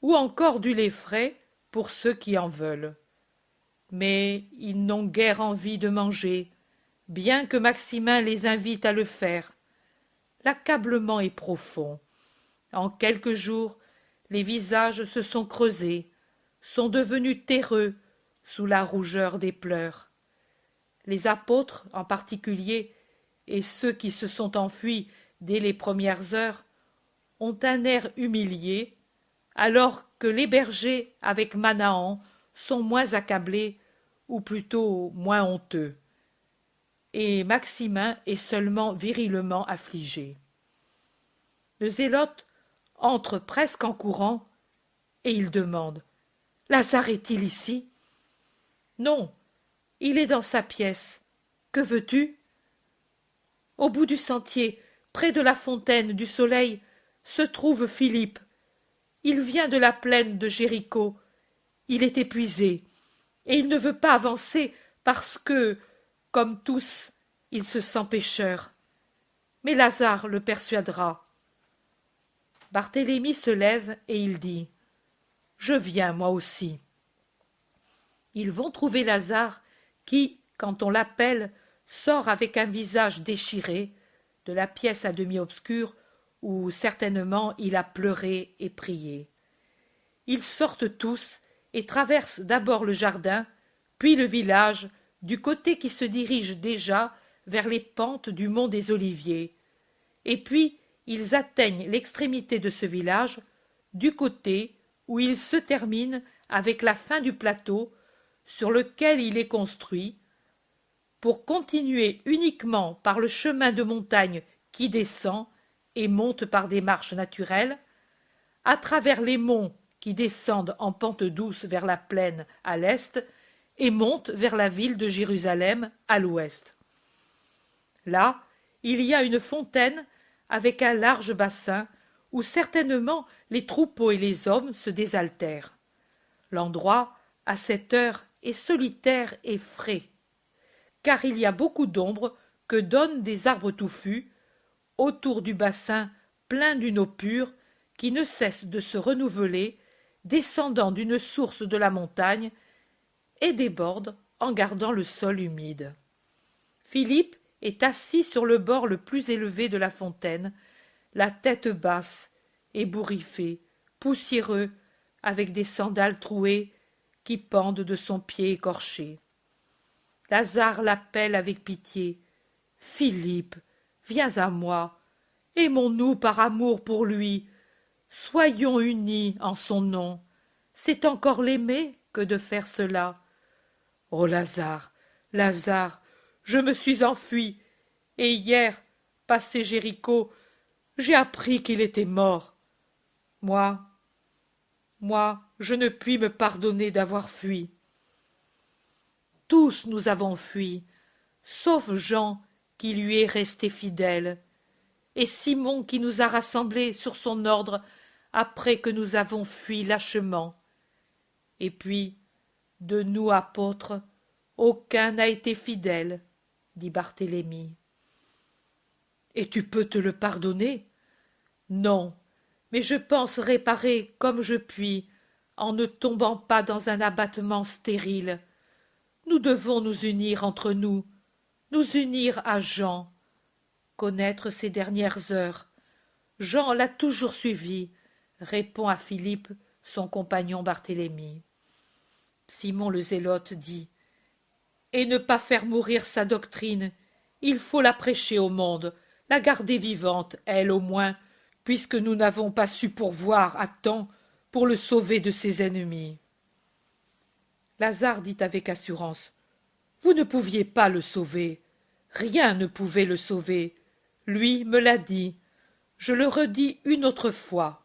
ou encore du lait frais pour ceux qui en veulent. Mais ils n'ont guère envie de manger, bien que Maximin les invite à le faire. L'accablement est profond. En quelques jours, les visages se sont creusés, sont devenus terreux sous la rougeur des pleurs. Les apôtres, en particulier, et ceux qui se sont enfuis dès les premières heures, ont un air humilié, alors que les bergers, avec Manahan, sont moins accablés, ou plutôt moins honteux, et Maximin est seulement virilement affligé. Le zélote entre presque en courant, et il demande « Lazare est-il ici ?» « Non, il est dans sa pièce. Que veux-tu » ? Au bout du sentier, près de la fontaine du soleil, se trouve Philippe. Il vient de la plaine de Jéricho. Il est épuisé, et il ne veut pas avancer parce que, comme tous, il se sent pécheur. Mais Lazare le persuadera. Barthélemy se lève et il dit « Je viens, moi aussi. » Ils vont trouver Lazare qui, quand on l'appelle, sort avec un visage déchiré de la pièce à demi obscure où certainement il a pleuré et prié. Ils sortent tous et traversent d'abord le jardin, puis le village, du côté qui se dirige déjà vers les pentes du mont des Oliviers. Et puis ils atteignent l'extrémité de ce village, du côté où il se termine avec la fin du plateau sur lequel il est construit, pour continuer uniquement par le chemin de montagne qui descend et monte par des marches naturelles, à travers les monts qui descendent en pente douce vers la plaine à l'est et montent vers la ville de Jérusalem à l'ouest. Là, il y a une fontaine avec un large bassin où certainement les troupeaux et les hommes se désaltèrent. L'endroit, à cette heure, est solitaire et frais, car il y a beaucoup d'ombre que donnent des arbres touffus autour du bassin plein d'une eau pure qui ne cesse de se renouveler, descendant d'une source de la montagne, et déborde en gardant le sol humide. Philippe est assis sur le bord le plus élevé de la fontaine, la tête basse, ébouriffé, poussiéreux, avec des sandales trouées qui pendent de son pied écorché. Lazare l'appelle avec pitié. « Philippe, viens à moi, aimons-nous par amour pour lui, soyons unis en son nom. C'est encore l'aimer que de faire cela. Oh Lazare, Lazare, je me suis enfui, et hier, passé Jéricho, j'ai appris qu'il était mort. Moi, je ne puis me pardonner d'avoir fui. Tous nous avons fui, sauf Jean qui lui est resté fidèle, et Simon qui nous a rassemblés sur son ordre après que nous avons fui lâchement. Et puis, de nous apôtres, aucun n'a été fidèle, dit Barthélemy. Et tu peux te le pardonner? Non, mais je pense réparer comme je puis, en ne tombant pas dans un abattement stérile. Nous devons nous unir entre nous unir à Jean, connaître ses dernières heures. Jean l'a toujours suivi, répond à Philippe son compagnon Barthélemy. Simon le Zélote dit « Et ne pas faire mourir sa doctrine, il faut la prêcher au monde, la garder vivante, elle au moins, puisque nous n'avons pas su pourvoir à temps pour le sauver de ses ennemis. » Lazare dit avec assurance « Vous ne pouviez pas le sauver, rien ne pouvait le sauver, lui me l'a dit, je le redis une autre fois. »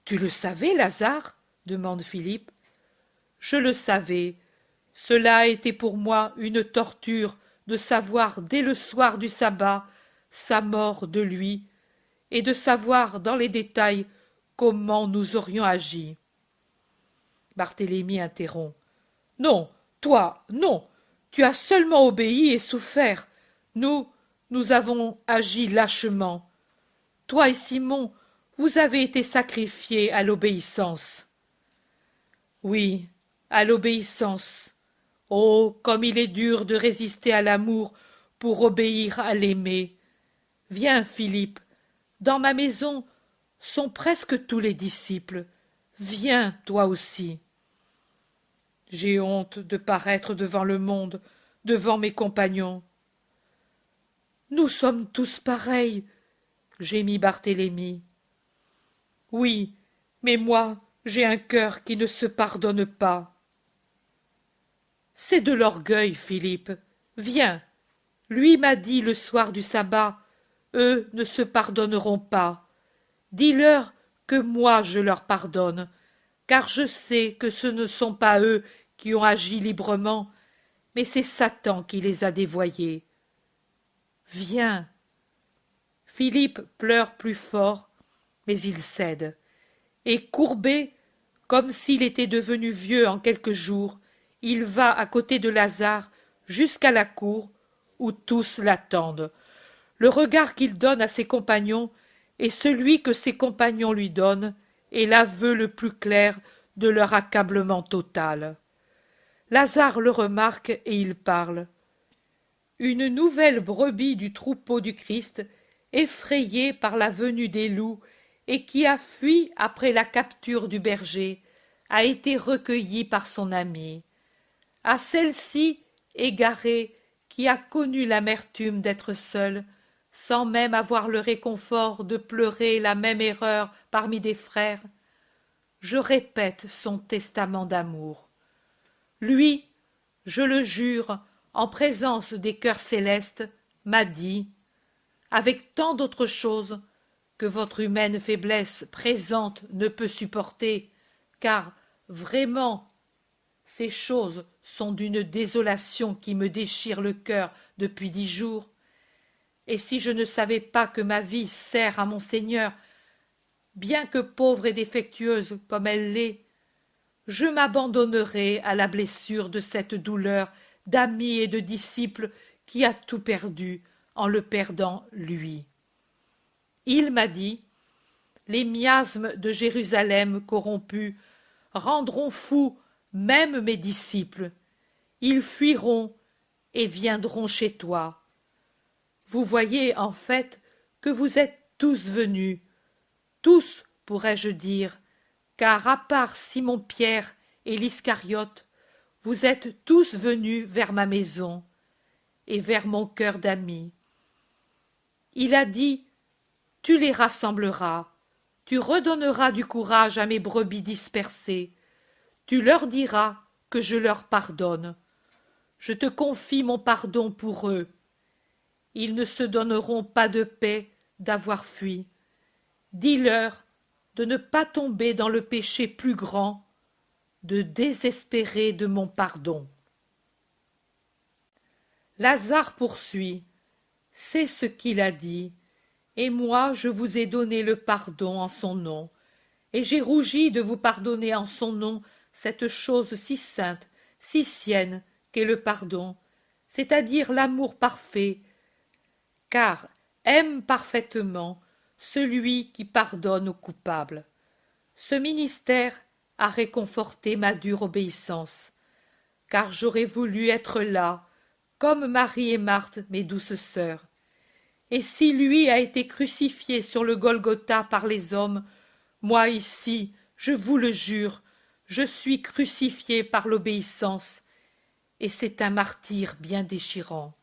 « Tu le savais, Lazare ? demande Philippe. « Je le savais. Cela a été pour moi une torture de savoir dès le soir du sabbat sa mort de lui, et de savoir dans les détails comment nous aurions agi. » Barthélemy interrompt. « Non, toi, non, tu as seulement obéi et souffert. Nous avons agi lâchement. Toi et Simon, vous avez été sacrifiés à l'obéissance. » « Oui, à l'obéissance. Oh, comme il est dur de résister à l'amour pour obéir à l'aimer. Viens, Philippe, dans ma maison sont presque tous les disciples. Viens, toi aussi. » J'ai honte de paraître devant le monde, devant mes compagnons. « Nous sommes tous pareils, » gémit Barthélemy. « Oui, Mais moi, j'ai un cœur qui ne se pardonne pas. C'est de l'orgueil, Philippe. Viens. Lui m'a dit le soir du sabbat, eux ne se pardonneront pas. Dis-leur que moi je leur pardonne, car je sais que ce ne sont pas eux qui ont agi librement, mais c'est Satan qui les a dévoyés. Viens. Philippe pleure plus fort, mais il cède, et courbé, comme s'il était devenu vieux en quelques jours, il va à côté de Lazare jusqu'à la cour, où tous l'attendent. Le regard qu'il donne à ses compagnons est celui que ses compagnons lui donnent, et l'aveu le plus clair de leur accablement total. Lazare le remarque et il parle. Une nouvelle brebis du troupeau du Christ, effrayée par la venue des loups et qui a fui après la capture du berger, a été recueillie par son ami. À celle-ci, égarée, qui a connu l'amertume d'être seule, sans même avoir le réconfort de pleurer la même erreur parmi des frères, je répète son testament d'amour. Lui, je le jure, en présence des cœurs célestes, m'a dit, avec tant d'autres choses que votre humaine faiblesse présente ne peut supporter, car, vraiment, ces choses sont d'une désolation qui me déchire le cœur depuis 10 jours, et si je ne savais pas que ma vie sert à mon Seigneur, bien que pauvre et défectueuse comme elle l'est, je m'abandonnerais à la blessure de cette douleur d'ami et de disciple qui a tout perdu en le perdant lui. Il m'a dit, les miasmes de Jérusalem corrompue rendront fous même mes disciples. Ils fuiront et viendront chez toi. Vous voyez en fait que vous êtes tous venus, tous pourrais-je dire, car à part Simon-Pierre et l'Iscariote, vous êtes tous venus vers ma maison et vers mon cœur d'amis. Il a dit, tu les rassembleras, tu redonneras du courage à mes brebis dispersées, tu leur diras que je leur pardonne. Je te confie mon pardon pour eux. Ils ne se donneront pas de paix d'avoir fui. Dis-leur de ne pas tomber dans le péché plus grand, de désespérer de mon pardon. Lazare poursuit. C'est ce qu'il a dit, et moi je vous ai donné le pardon en son nom, et j'ai rougi de vous pardonner en son nom cette chose si sainte, si sienne qu'est le pardon, c'est-à-dire l'amour parfait, car aime parfaitement celui qui pardonne aux coupables. Ce ministère a réconforté ma dure obéissance, car j'aurais voulu être là, comme Marie et Marthe, mes douces sœurs. Et si lui a été crucifié sur le Golgotha par les hommes, moi ici, je vous le jure, je suis crucifié par l'obéissance, et c'est un martyre bien déchirant.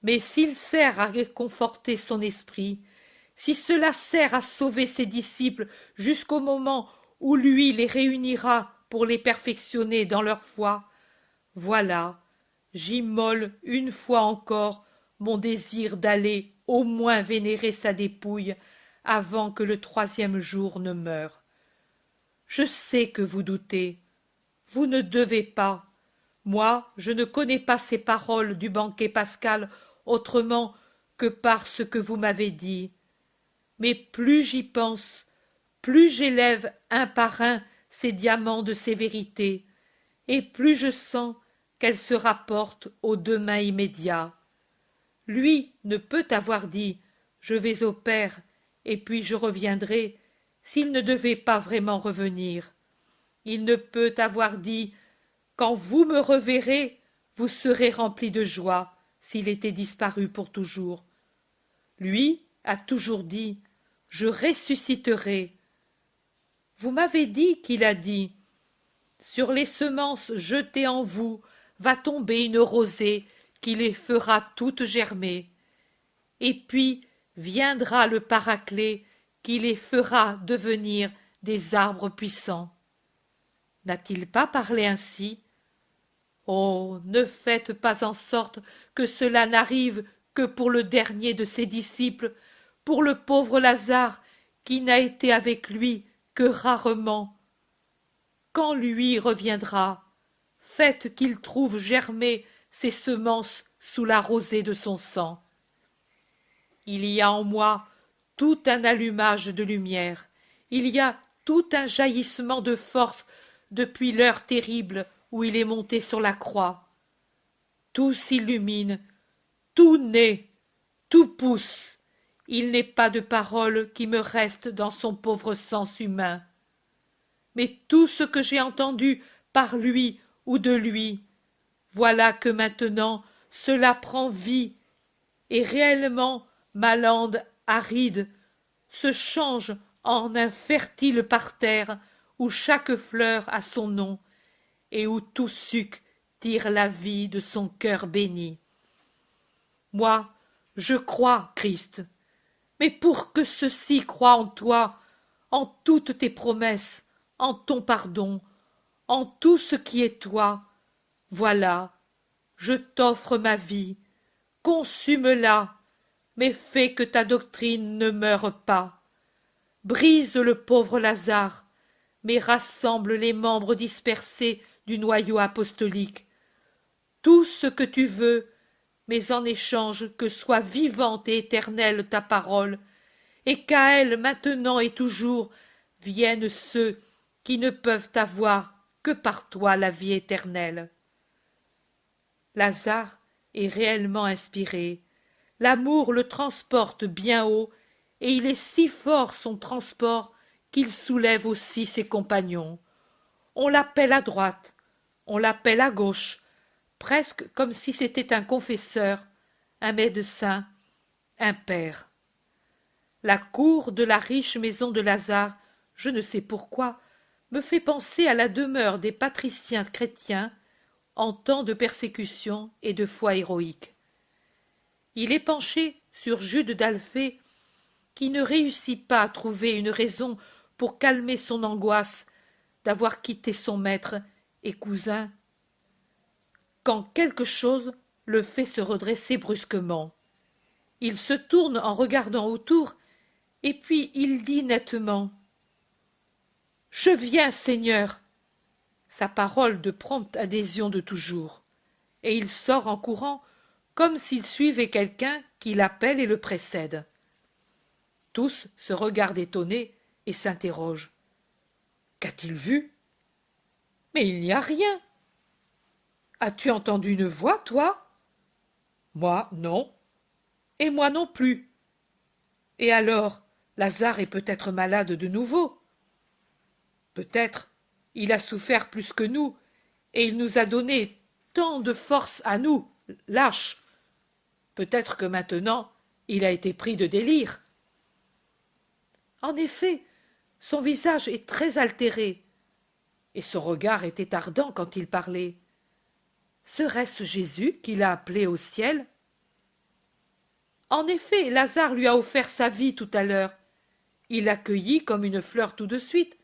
Mais s'il sert à réconforter son esprit, si cela sert à sauver ses disciples jusqu'au moment où lui les réunira pour les perfectionner dans leur foi, voilà, j'immole une fois encore mon désir d'aller au moins vénérer sa dépouille avant que le 3e jour ne meure. Je sais que vous doutez. Vous ne devez pas. Moi, je ne connais pas ces paroles du banquet pascal autrement que par ce que vous m'avez dit. Mais plus j'y pense, plus j'élève un par un ces diamants de sévérité, et plus je sens qu'elles se rapportent au demain immédiat. Lui ne peut avoir dit « je vais au Père, et puis je reviendrai » s'il ne devait pas vraiment revenir. Il ne peut avoir dit « quand vous me reverrez, vous serez remplis de joie » s'il était disparu pour toujours. Lui a toujours dit « je ressusciterai ». Vous m'avez dit qu'il a dit « sur les semences jetées en vous va tomber une rosée qui les fera toutes germer. Et puis viendra le Paraclet qui les fera devenir des arbres puissants. N'a-t-il pas parlé ainsi? Oh, ne faites pas en sorte que cela n'arrive que pour le dernier de ses disciples, pour le pauvre Lazare, qui n'a été avec lui que rarement. Quand lui reviendra, faites qu'il trouve germer ses semences sous la rosée de son sang. Il y a en moi tout un allumage de lumière, il y a tout un jaillissement de force depuis l'heure terrible où il est monté sur la croix. Tout s'illumine, tout naît, tout pousse. Il n'est pas de parole qui me reste dans son pauvre sens humain. Mais tout ce que j'ai entendu par lui ou de lui, voilà que maintenant cela prend vie, et réellement ma lande aride se change en un fertile parterre où chaque fleur a son nom, et où tout suc tire la vie de son cœur béni. Moi, je crois, Christ, mais pour que ceux-ci croient en toi, en toutes tes promesses, en ton pardon, en tout ce qui est toi, voilà, je t'offre ma vie, consume-la, mais fais que ta doctrine ne meure pas. Brise le pauvre Lazare, mais rassemble les membres dispersés du noyau apostolique. Tout ce que tu veux, mais en échange que soit vivante et éternelle ta parole, et qu'à elle maintenant et toujours viennent ceux qui ne peuvent avoir que par toi la vie éternelle. Lazare est réellement inspiré. L'amour le transporte bien haut, et il est si fort son transport qu'il soulève aussi ses compagnons. On l'appelle à droite, on l'appelle à gauche, presque comme si c'était un confesseur, un médecin, un père. La cour de la riche maison de Lazare, je ne sais pourquoi, me fait penser à la demeure des patriciens chrétiens en temps de persécution et de foi héroïque. Il est penché sur Jude d'Alphée, qui ne réussit pas à trouver une raison pour calmer son angoisse d'avoir quitté son maître et cousin, quand quelque chose le fait se redresser brusquement. Il se tourne en regardant autour, et puis il dit nettement « Je viens, Seigneur !» Sa parole de prompte adhésion de toujours, et il sort en courant comme s'il suivait quelqu'un qui l'appelle et le précède. Tous se regardent étonnés et s'interrogent. Qu'a-t-il vu? Mais il n'y a rien. As-tu entendu une voix, toi? Moi, non. Et moi non plus. Et alors, Lazare est peut-être malade de nouveau. Peut-être il a souffert plus que nous, et il nous a donné tant de force à nous, lâches. Peut-être que maintenant il a été pris de délire. En effet, son visage est très altéré, et son regard était ardent quand il parlait. Serait-ce Jésus qui l'a appelé au ciel? En effet, Lazare lui a offert sa vie tout à l'heure. Il l'accueillit comme une fleur tout de suite.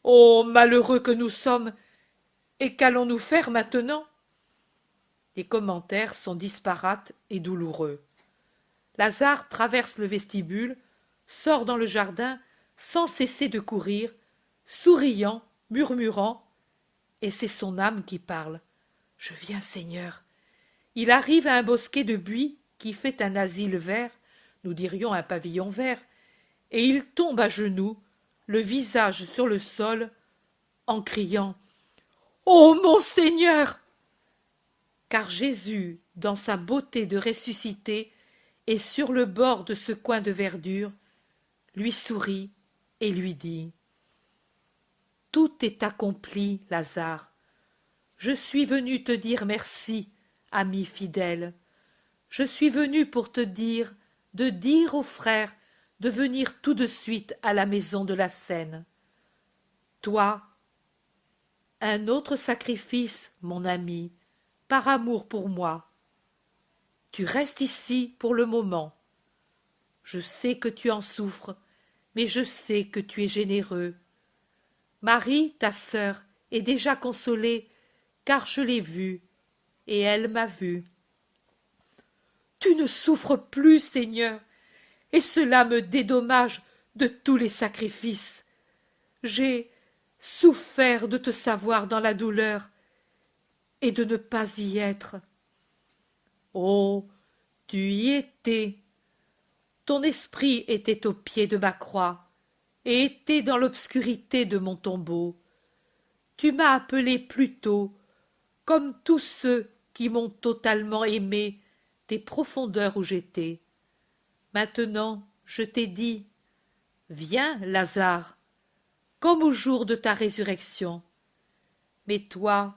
Oh, malheureux que nous sommes! Et qu'allons-nous faire maintenant? Les commentaires sont disparates et douloureux. Lazare traverse le vestibule, sort dans le jardin sans cesser de courir, souriant, murmurant, et c'est son âme qui parle. « Je viens, Seigneur !» Il arrive à un bosquet de buis qui fait un asile vert, nous dirions un pavillon vert, et il tombe à genoux, le visage sur le sol, en criant « Ô mon Seigneur !» Car Jésus, dans sa beauté de ressuscité, est sur le bord de ce coin de verdure, lui sourit et lui dit « Tout est accompli, Lazare. Je suis venu te dire merci, ami fidèle. Je suis venu pour te dire de dire aux frères de venir tout de suite à la maison de la Seine. Toi, un autre sacrifice, mon ami, par amour pour moi. Tu restes ici pour le moment. Je sais que tu en souffres, mais je sais que tu es généreux. Marie, ta sœur, est déjà consolée, car je l'ai vue, et elle m'a vu. Tu ne souffres plus, Seigneur, et cela me dédommage de tous les sacrifices. J'ai souffert de te savoir dans la douleur et de ne pas y être. Oh, tu y étais. Ton esprit était au pied de ma croix et était dans l'obscurité de mon tombeau. Tu m'as appelé plus tôt, comme tous ceux qui m'ont totalement aimé des profondeurs où j'étais. Maintenant, je t'ai dit, viens, Lazare, comme au jour de ta résurrection. Mais toi,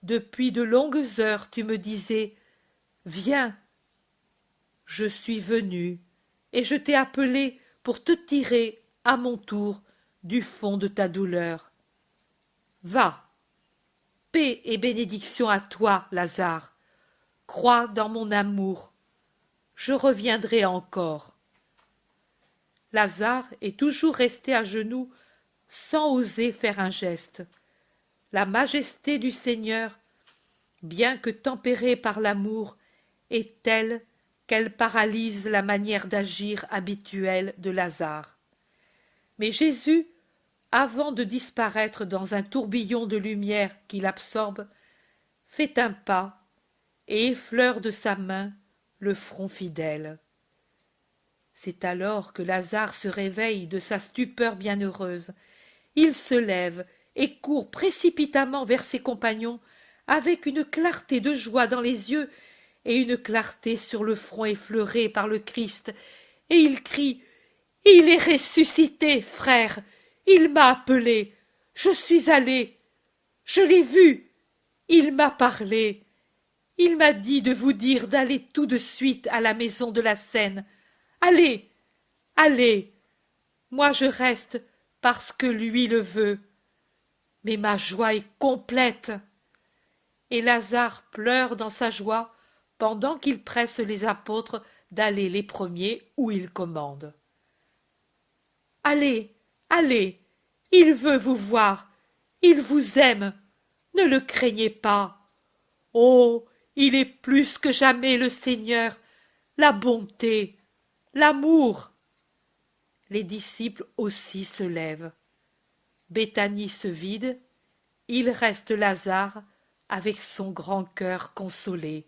depuis de longues heures, tu me disais, viens. Je suis venu, et je t'ai appelé pour te tirer, à mon tour, du fond de ta douleur. Va. Paix et bénédiction à toi, Lazare. Crois dans mon amour. Je reviendrai encore. Lazare est toujours resté à genoux sans oser faire un geste. La majesté du Seigneur, bien que tempérée par l'amour, est telle qu'elle paralyse la manière d'agir habituelle de Lazare. Mais Jésus, avant de disparaître dans un tourbillon de lumière qui l'absorbe, fait un pas et effleure de sa main le front fidèle. C'est alors que Lazare se réveille de sa stupeur bienheureuse. Il se lève et court précipitamment vers ses compagnons, avec une clarté de joie dans les yeux et une clarté sur le front effleuré par le Christ, et il crie « Il est ressuscité, frère! Il m'a appelé! Je suis allé! Je l'ai vu! Il m'a parlé! Il m'a dit de vous dire d'aller tout de suite à la maison de la Seine! Allez! Allez! Moi je reste parce que lui le veut! Mais ma joie est complète! » Et Lazare pleure dans sa joie pendant qu'il presse les apôtres d'aller les premiers où il commande. « Allez, allez, il veut vous voir, il vous aime, ne le craignez pas. Oh, il est plus que jamais le Seigneur, la bonté, l'amour. » Les disciples aussi se lèvent. Béthanie se vide, il reste Lazare avec son grand cœur consolé.